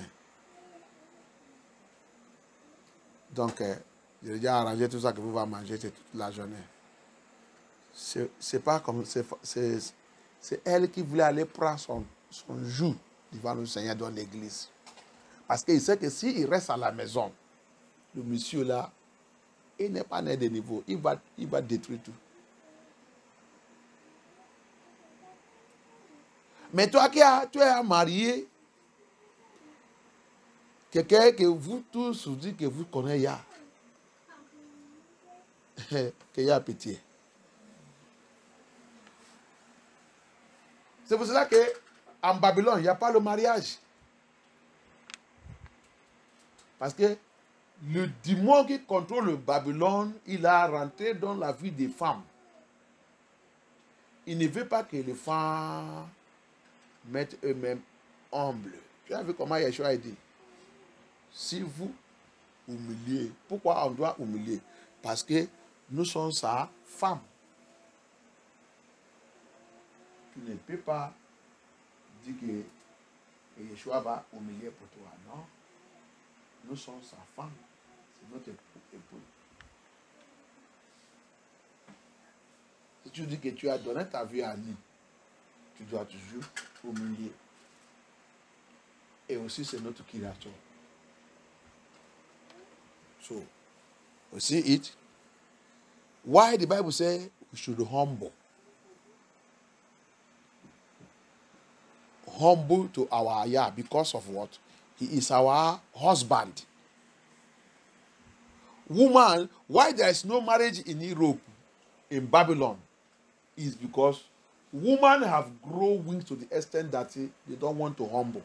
[SPEAKER 1] Donc, j'ai déjà arrangé tout ça que vous allez manger, c'est toute la journée. C'est pas comme... C'est elle qui voulait aller prendre son jour devant le Seigneur dans l'église. Parce qu'il sait que s'il reste à la maison, le monsieur là, il n'est pas né de niveau. Il va détruire tout. Mais toi tu es marié, quelqu'un que vous tous vous dites que vous connaissez, qu'il y a pitié. C'est pour cela qu'en Babylone, il n'y a pas le mariage. Parce que le démon qui contrôle le Babylone, il a rentré dans la vie des femmes. Il ne veut pas que les femmes mettent eux-mêmes humbles. Tu as vu comment Yeshua a dit? Si vous humiliez, pourquoi on doit humilier? Parce que nous sommes sa femme. Tu ne peux pas dire que Yeshua va humilier pour toi. Non. Nous sommes sa femme. C'est notre époux. Si tu dis que tu as donné ta vie à lui, tu dois toujours humilier. Et aussi, c'est notre créature. So, you see it? Why the Bible says we should humble. Humble to our Yah because of what? He is our husband. Woman, why there is no marriage in Europe, in Babylon, is because women have grown wings to the extent that they don't want to humble.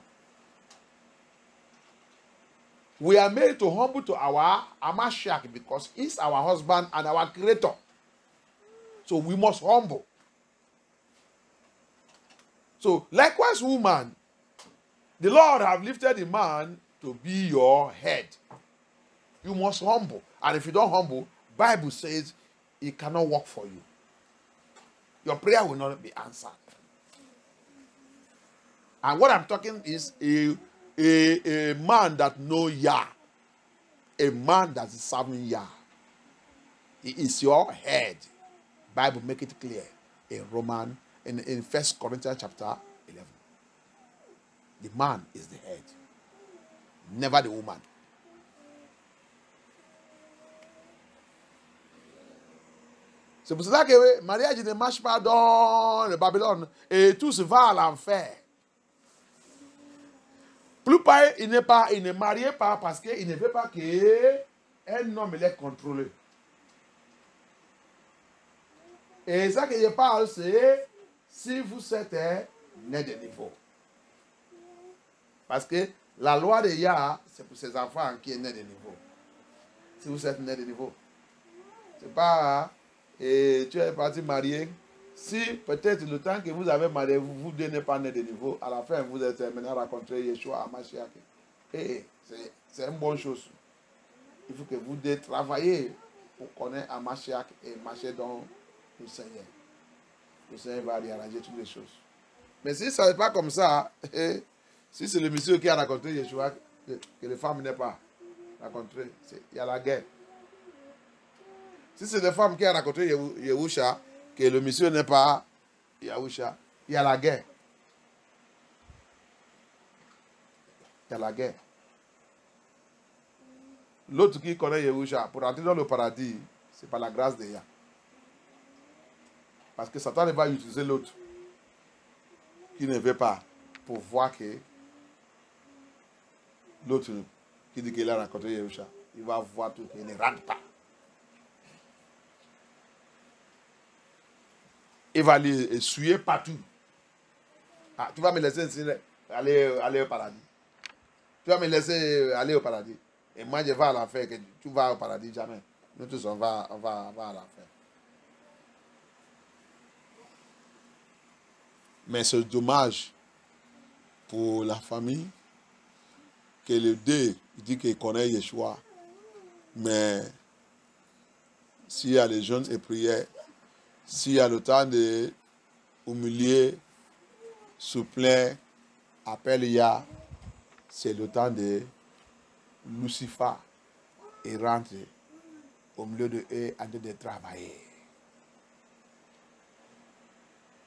[SPEAKER 1] We are made to humble to our Mashiach because he's our husband and our creator. So we must humble. So likewise, woman, the Lord have lifted the man to be your head. You must humble. And if you don't humble, Bible says it cannot work for you. Your prayer will not be answered. And what I'm talking is a man that knows Yah. A man that is serving Yah. He is your head. Bible make it clear in in 1 Corinthians chapter 11. The man is the head. Never the woman. C'est pour cela que le mariage ne marche pas dans le Babylone et tout se va à l'enfer. Plus pas, il ne marie pas parce qu'il ne veut pas qu'un homme l'ait contrôlé. Et ça que je parle, c'est si vous êtes né de niveau. Parce que la loi de Yah, c'est pour ses enfants qui est né de niveau. Si vous êtes né de niveau. C'est pas... Et tu es parti marier. Si peut-être le temps que vous avez marié, vous n'êtes pas né de niveau, à la fin, vous êtes maintenant rencontré Yeshua à Mashiach. Et c'est une bonne chose. Il faut que vous travaillez pour connaître à Mashiach et marcher dans le Seigneur. Le Seigneur va réarranger toutes les choses. Mais si ça n'est pas comme ça, si c'est le monsieur qui a rencontré Yeshua, que les femmes n'aient pas rencontré, il y a la guerre. Si c'est des femmes qui ont rencontré Yahusha, que le monsieur n'est pas Yahusha, il y a la guerre. Il y a la guerre. L'autre qui connaît Yahusha, pour entrer dans le paradis, c'est par la grâce de Yah. Parce que Satan va utiliser l'autre qui ne veut pas pour voir que l'autre qui dit qu'il a rencontré Yahusha, il va voir tout qu'il ne rentre pas. Il va l'essuyer partout. Ah, tu vas me laisser aller au paradis. Tu vas me laisser aller au paradis. Et moi, je vais à l'enfer. Tu vas au paradis jamais. Nous tous, on va à l'enfer. Mais c'est dommage pour la famille que le deux, il dit qu'il connaît Yeshua. Mais s'il y a les jeûnes et prières, s'il y a le temps de humilier, souffler, appelle Yah, c'est le temps de Lucifer et rentrer au milieu de eux en train de travailler.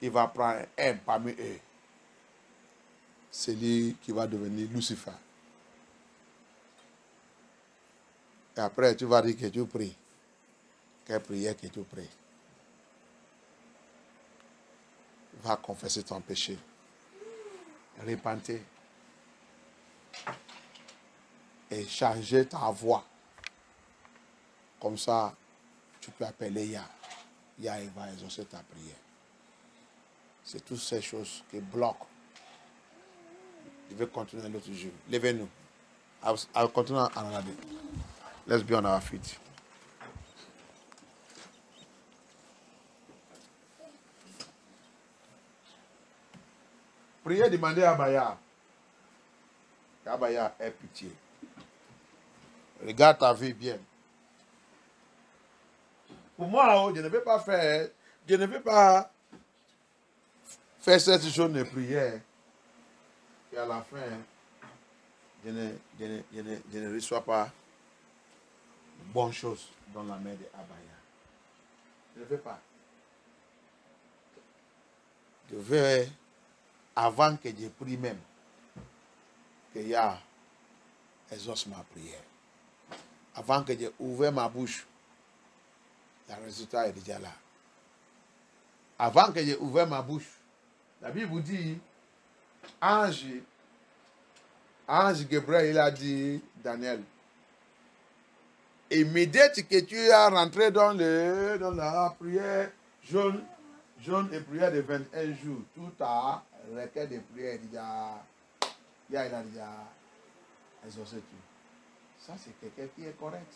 [SPEAKER 1] Il va prendre un parmi eux. C'est lui qui va devenir Lucifer. Et après, tu vas dire que tu pries. Quelle prière que tu pries. Va confesser ton péché. Repentez. Et changer ta voix. Comme ça, tu peux appeler Yah. Yah, il va exaucer ta prière. C'est toutes ces choses qui bloquent. Je vais continuer l'autre jour. Levez-nous. I'll continue another day. Let's be on our feet. Priez, demandez à Abaya. Abaya, aie pitié. Regarde ta vie bien. Pour moi, je ne vais pas faire cette journée de prière. Et à la fin, je ne reçois pas de bonnes choses dans la main de Abaya. Je ne veux pas. je veux, avant que je prie même, qu'il y a exauce ma prière. Avant que j'ai ouvert ma bouche, le résultat est déjà là. Avant que j'ai ouvert ma bouche, la Bible vous dit, ange Gabriel, il a dit, Daniel, immédiatement que tu es rentré dans la prière jaune et prière de 21 jours, tout ta requête de prière il a déjà exaucé tout. Ça, c'est quelqu'un qui est correct.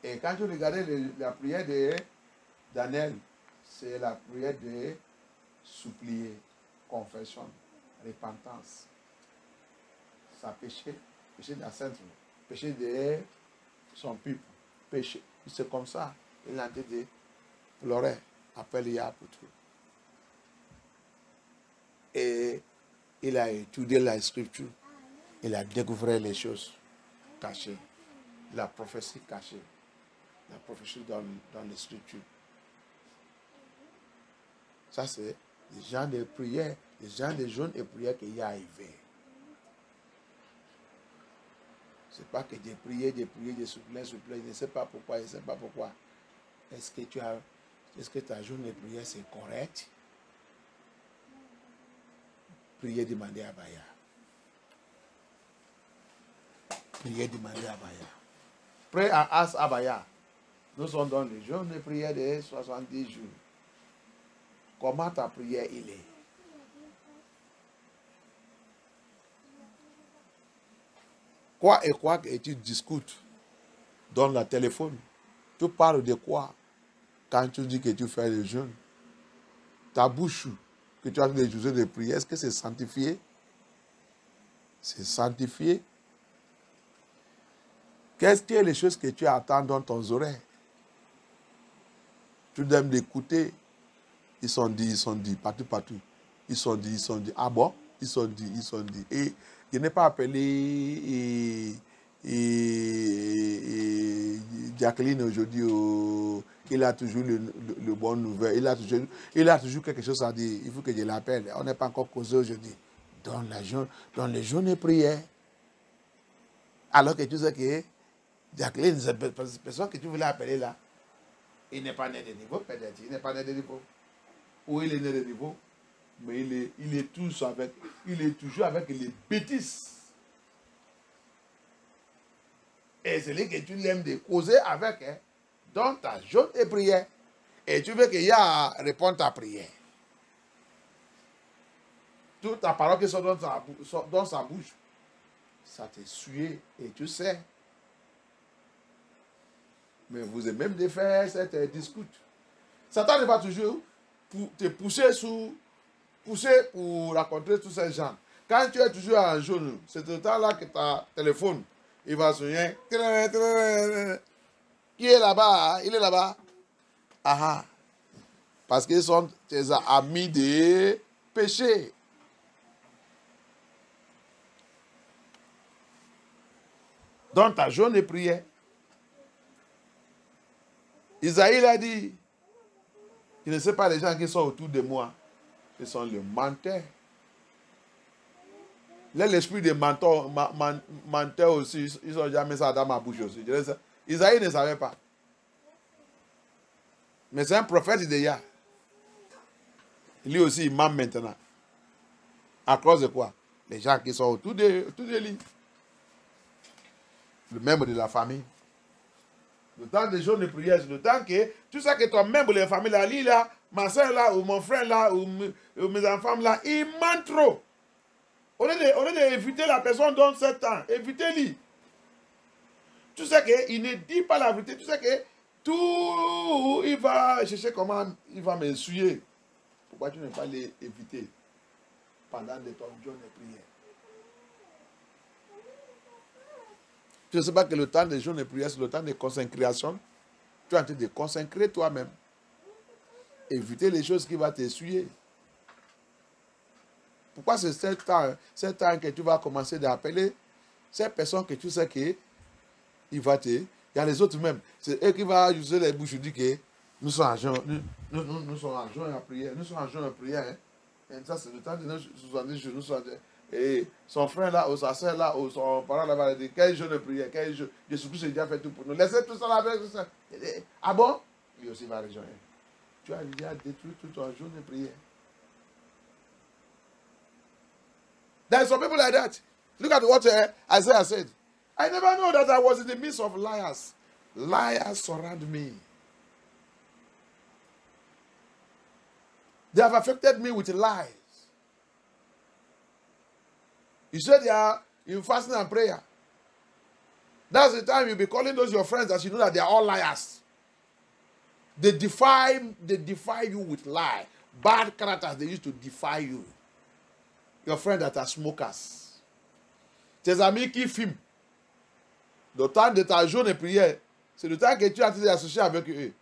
[SPEAKER 1] Et quand tu regardais la prière de Daniel, c'est la prière de supplier, confession, repentance. Sa péché d'ancêtre, péché de son peuple, péché. C'est comme ça. Il a dit, pleurer, appelle Yah pour tout. Et il a étudié la scripture. Il a découvert les choses cachées, la prophétie cachée, la prophétie dans les scriptures. Ça, c'est les gens de prière, les gens de jeûne et prière qu'il y a arrivé. C'est pas que j'ai prié, j'ai supplié, je ne sais pas pourquoi, je ne sais pas pourquoi. Est-ce que ta jeûne et prière c'est correct? Priez, demandez à Baya. Priez, demandez à Baya. Pray and ask Abaya. Nous sommes dans le jeûne de prière de 70 jours. Comment ta prière il est? Quoi et quoi que tu discutes dans le téléphone? Tu parles de quoi quand tu dis que tu fais le jeûne? Ta bouche que tu as des jours de prière, est-ce que c'est sanctifié? C'est sanctifié. Qu'est-ce que les choses que tu attends dans ton oreille? Tu aimes d'écouter. Ils sont dit, partout. Ils sont dit. Ah bon? Ils sont dit. Et je n'ai pas appelé Jacqueline aujourd'hui. Il a toujours le bon nouvelle. Il a toujours quelque chose à dire. Il faut que je l'appelle. On n'est pas encore causé aujourd'hui. Dans les jours de prière. Alors que tu sais que Jacqueline, c'est la personne que tu voulais appeler là, il n'est pas né de niveau, peut-être. Il n'est pas né de niveau. Ou il est né de niveau, mais il est toujours avec les bêtises. Et c'est lui que tu l'aimes de causer avec, hein, dans ta jeûne et prière. Et tu veux qu'il y a répondre à ta prière. Toute ta parole qui sort dans sa bouche, ça te suit et tu sais. Mais vous avez même de faire cette discute. Satan ne va toujours te pousser pour rencontrer tous ces gens. Quand tu es toujours en jaune, c'est le temps là que ta téléphone, il va sonner. Qui est là-bas? Il est là-bas. Ah, parce qu'ils sont tes amis de péché. Dans ta jeûne et prière. Isaïe a dit, je ne sais pas les gens qui sont autour de moi, ils sont les menteurs. L'esprit des menteurs aussi, ils n'ont jamais ça dans ma bouche aussi. Isaïe ne savait pas. Mais c'est un prophète de Yah. Lui aussi, il ment maintenant. À cause de quoi? Les gens qui sont autour de lui. Le membre de la famille. Le temps des jours de prière, c'est le temps que tu sais que ton membre de la famille, là, lui, là, ma soeur là, ou mon frère là, ou mes enfants là, ils mentent trop. Au lieu d'éviter la personne dans 7 ans, évitez-lui. Tu sais qu'il ne dit pas la vérité, tu sais que tout, il va chercher comment il va m'essuyer. Pourquoi tu ne pas l'éviter pendant ton jour de prière? Tu ne sais pas que le temps des jours de prière, c'est le temps de consécration. Tu es en train de consacrer toi-même. Éviter les choses qui vont t'essuyer. Pourquoi c'est ce temps que tu vas commencer d'appeler ces personnes que tu sais que il va te... Il y a les autres même. C'est eux qui vont user les bouches. Je dis que Nous sommes en juin, nous sommes en juin en prière. Nous sommes en juin en prière. Hein. Et ça, c'est le temps de nos 70 jours. Nous sommes, et son frère là, ou sa soeur là, ou son parent là, va dire quel jour de prière, quel jour. Jésus-Christ a déjà fait tout pour nous. Laissez tout ça là avec ça. Ah bon? Lui aussi va rejoindre. Tu as déjà détruit tout ton jour de prière. There are some people like that. Look at what Isaiah said. I never know that I was in the midst of liars. Liars surround me. They have affected me with lies. You said they are in fasting and prayer. That's the time you'll be calling those your friends that you know that they are all liars. They defy you with lie. Bad characters, they used to defy you. Your friends that are smokers. Tes amis qui fument. Le temps de ta journée de prière, c'est le temps que tu as été associé avec eux.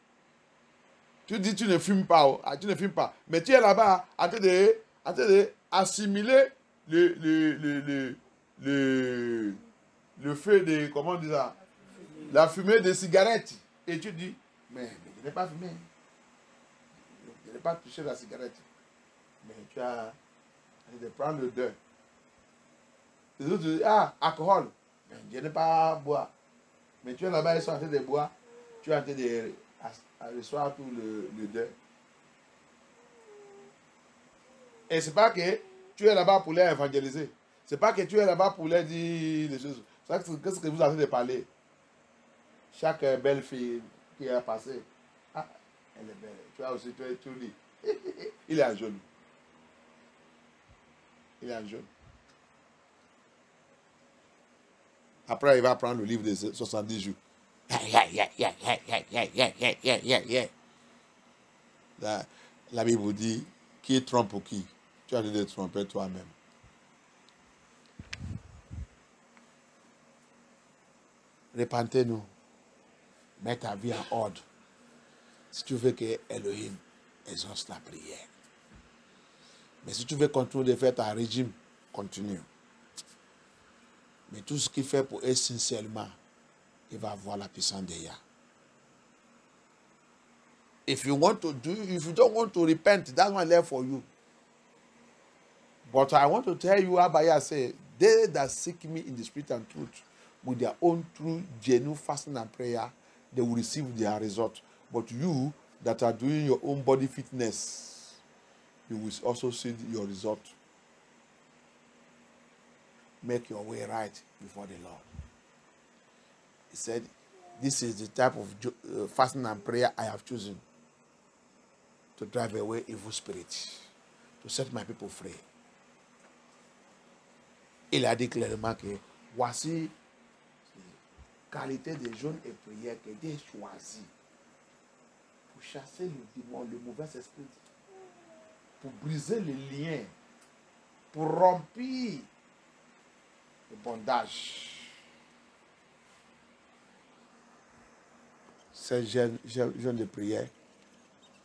[SPEAKER 1] Tu dis tu ne fumes pas, tu ne fumes pas. Mais tu es là-bas en train de assimiler le feu de, comment on dit ça, la fumée des cigarettes. Et tu dis, mais je n'ai pas fumé. Je n'ai pas touché la cigarette. Mais tu as de prendre le deuil. Les autres disent, ah, alcool. Mais je n'ai pas boire. Mais tu es là-bas, ils sont en train de boire. Tu es en train de recevoir tout le deuil. Et c'est pas que tu es là-bas pour les évangéliser. C'est pas que tu es là-bas pour les dire les choses. Qu'est-ce que vous êtes en train de parler? Chaque belle fille qui a passé, ah, elle est belle. Tu as aussi, tu es tout lit. Il est en jaune. Il est en jaune. Après, il va prendre le livre de 70 jours. La Bible vous dit, qui trompe pour qui? Tu as dû te tromper toi-même. Repentez-nous. Mets ta vie en ordre. Si tu veux que Elohim exauce la prière. Mais si tu veux continuer de faire ta régime, continue. Mais tout ce qu'il fait pour eux sincèrement, il va avoir la puissance de Yah. If you don't want to repent, that's my love for you. But I want to tell you, Abaya said, they that seek me in the spirit and truth, with their own true, genuine fasting and prayer, they will receive their result. But you that are doing your own body fitness, you will also see your result. Make your way right before the Lord. He said, this is the type of fasting and prayer I have chosen to drive away evil spirits, to set my people free. Il a dit clairement que voici la qualité des jeûnes et prières que Dieu choisit pour chasser le démon, le mauvais esprit, pour briser les liens, pour rompre le bondage. Ces jeûnes de prière,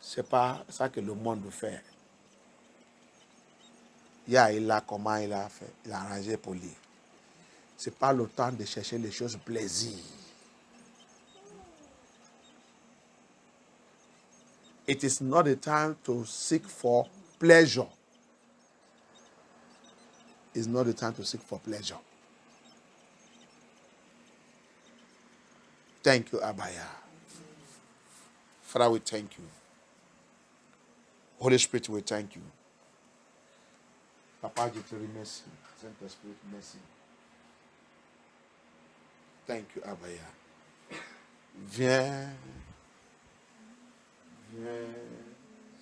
[SPEAKER 1] ce n'est pas ça que le monde veut faire. Il a comment il a fait, il a arrangé pour lui. Ce n'est pas le temps de chercher les choses plaisir. It is not the time to seek for pleasure. It's not the time to seek for pleasure. Thank you, Abaya. Father, we thank you. Holy Spirit, we thank you. Papa, je te remercie. Saint-Esprit, merci. Thank you, Abaya. Viens,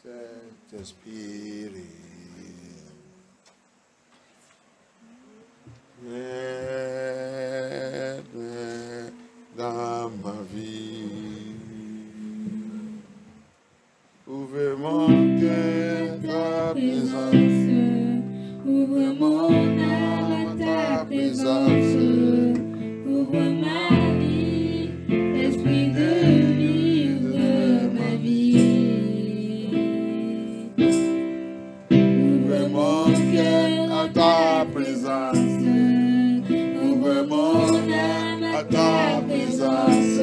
[SPEAKER 1] Saint-Esprit. Viens dans ma vie. Ouvre mon cœur ta présence.
[SPEAKER 4] Ouvre mon âme à ta présence. Ouvre ma vie, esprit de vie, ouvre ma vie.
[SPEAKER 1] Ouvre mon cœur à ta présence. Ouvre mon âme à ta présence.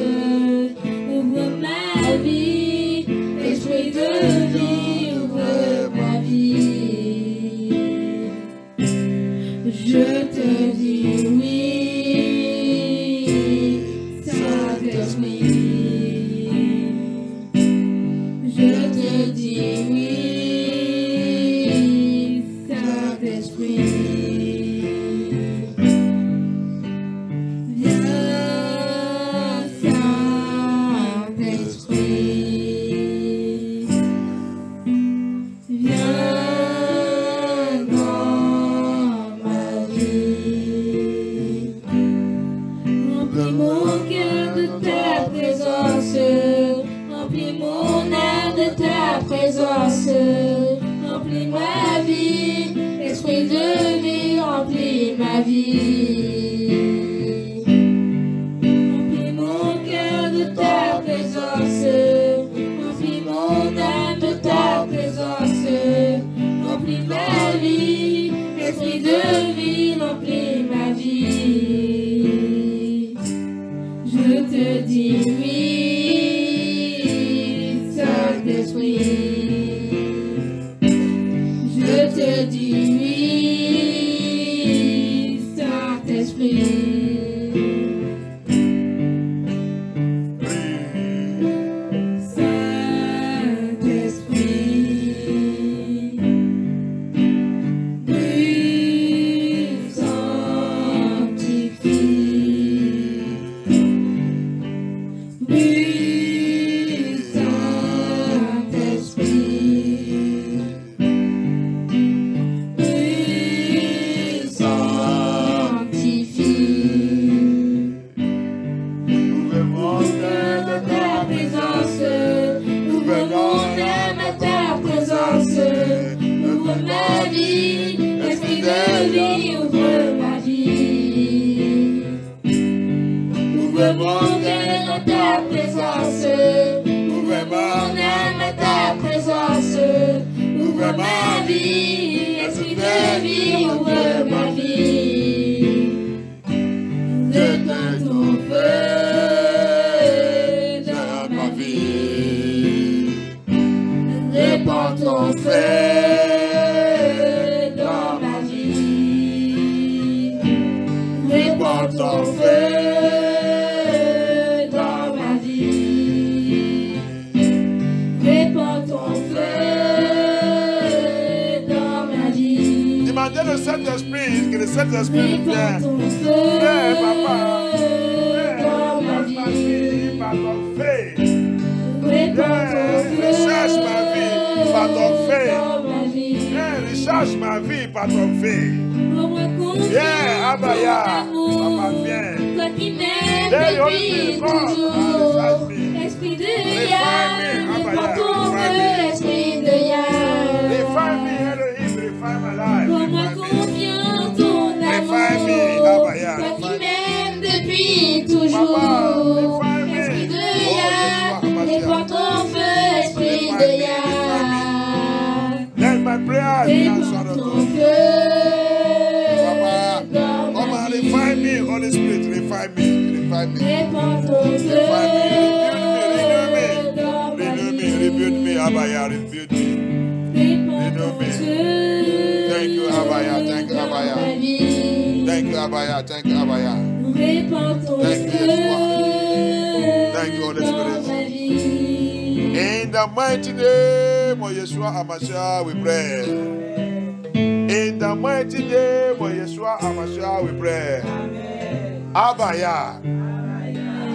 [SPEAKER 4] Ouvre ma vie, Remplis mon cœur de ta présence, remplis mon âme de ta présence, remplis ma vie, esprit de vie, remplis ma vie. Remplis mon cœur de ta présence, remplis mon âme de ta présence, remplis ma vie, esprit de vie, remplis ma vie. Je te dis oui, Saint-Esprit. Je te dis oui, Saint-Esprit.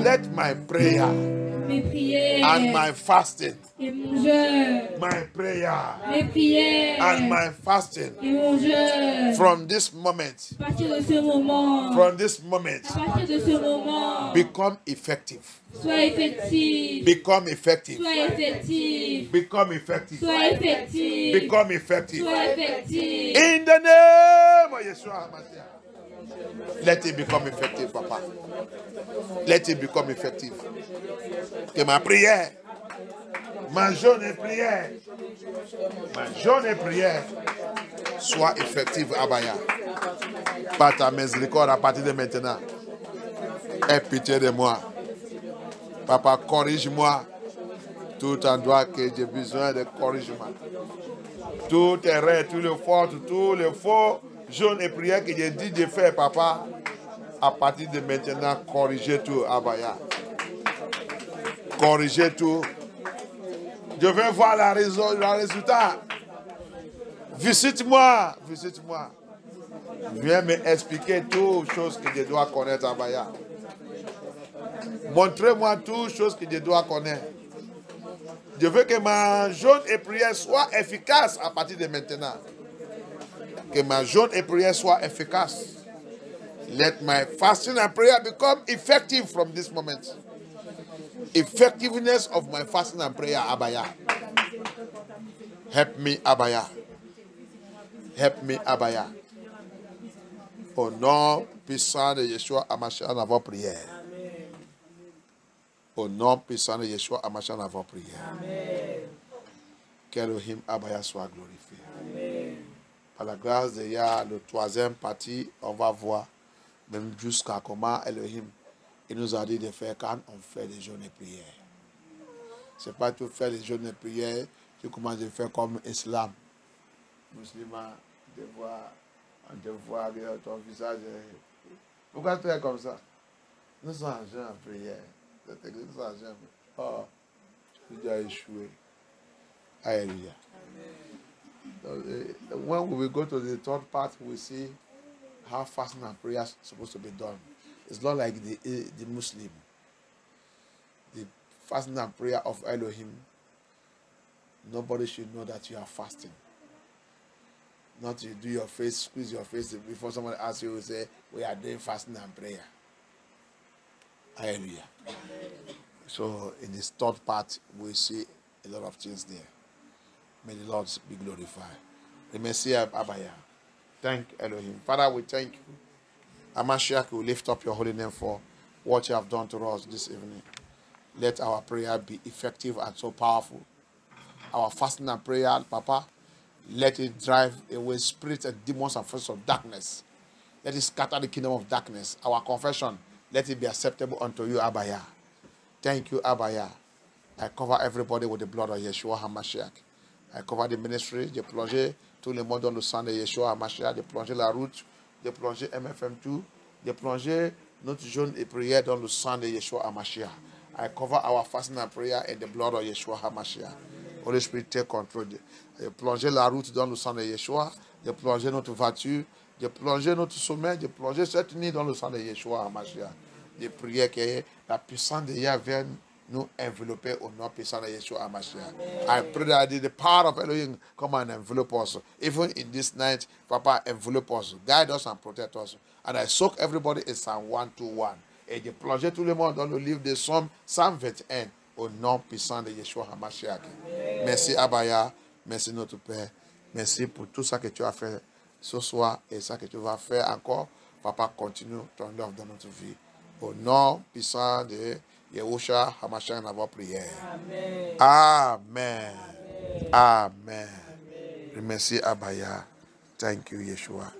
[SPEAKER 1] Let my prayer and my fasting, my prayer and my fasting from this moment, become effective. Become effective. Become effective. Become effective. In the name of Yeshua HaMashiach. Let it become effective, Papa. Let it become effective. Que ma prière, ma journée prière, soit effective, Abaya. Par ta miséricorde à partir de maintenant. Aie pitié de moi. Papa, corrige-moi. Tout endroit que j'ai besoin de corrigement. Tout erreur, tout le faux jeûne et prière que j'ai dit de faire, Papa. À partir de maintenant, corrigez tout, Abaya. Corrigez tout. Je veux voir le résultat. Visite-moi. Viens m'expliquer toutes choses que je dois connaître, Abaya. Montrez-moi toutes choses que je dois connaître. Je veux que ma jeûne et prière soit efficace à partir de maintenant. Que ma jeûne et prière soit efficace. Let my fasting and prayer become effective from this moment. Effectiveness of my fasting and prayer, Abaya. Help me, Abaya. Help me, Abaya. Au nom puissant de Yeshua Hamashiach, dans vos prières. Au nom puissant de Yeshua Hamashiach, dans vos prières. Qu'Elohim Abaya soit glorifié. Par la grâce de Yah, le troisième partie, on va voir même jusqu'à comment Elohim il nous a dit de faire quand on fait des jeûnes et prières. Ce n'est pas tout faire des jeûnes et prières, tu commences à faire comme islam. Musulman, on te voit ton visage. Pourquoi tu es comme ça? Nous sommes en jeûne et prière. Cette église, nous sommes en jeûne. Oh, tu as échoué. Alléluia. When we go to the third part, we see how fasting and prayer is supposed to be done. It's not like the Muslim. The fasting and prayer of Elohim, nobody should know that you are fasting. Not you do your face, squeeze your face before someone asks you, you say, we are doing fasting and prayer. Hallelujah. So in this third part, we see a lot of things there. May the Lord be glorified. Remercie Abaya. Thank Elohim. Father, we thank you. Hamashiach, we lift up your holy name for what you have done to us this evening. Let our prayer be effective and so powerful. Our fasting and prayer, Papa, let it drive away spirits and demons and forces of darkness. Let it scatter the kingdom of darkness. Our confession, let it be acceptable unto you, Abaya. Thank you, Abaya. I cover everybody with the blood of Yeshua HaMashiach. I cover the ministry, j'ai plongé tout le monde dans le sang de Yeshua HaMashiach, j'ai plongé la route, j'ai plongé MFM2, j'ai plongé notre jeûne et prière dans le sang de Yeshua HaMashiach. I cover our fasting and prayer in the blood of Yeshua HaMashiach. Holy Spirit, take control. J'ai plongé la route dans le sang de Yeshua, j'ai plongé notre voiture, j'ai plongé notre sommeil, j'ai plongé cette nuit dans le sang de Yeshua HaMashiach. J'ai prié que la puissance de Yahweh vienne nous envelopper au nom puissant de Yeshua HaMashiach. I pray that the power of Elohim come and envelop us. Even in this night, Papa, envelop us, guide us and protect us. And I soak everybody in Psalm 121. Et j'ai plongé tout le monde dans le livre des Psaumes 121 au nom puissant de Yeshua HaMashiach. Merci Abaya, merci notre Père. Merci pour tout ça que tu as fait ce soir et ça que tu vas faire encore. Papa, continue ton œuvre dans notre vie. Au nom puissant de Yeshua HaMashiach, dans vos prières. Amen. Amen. Amen. Merci Abaya. Thank you, Yeshua.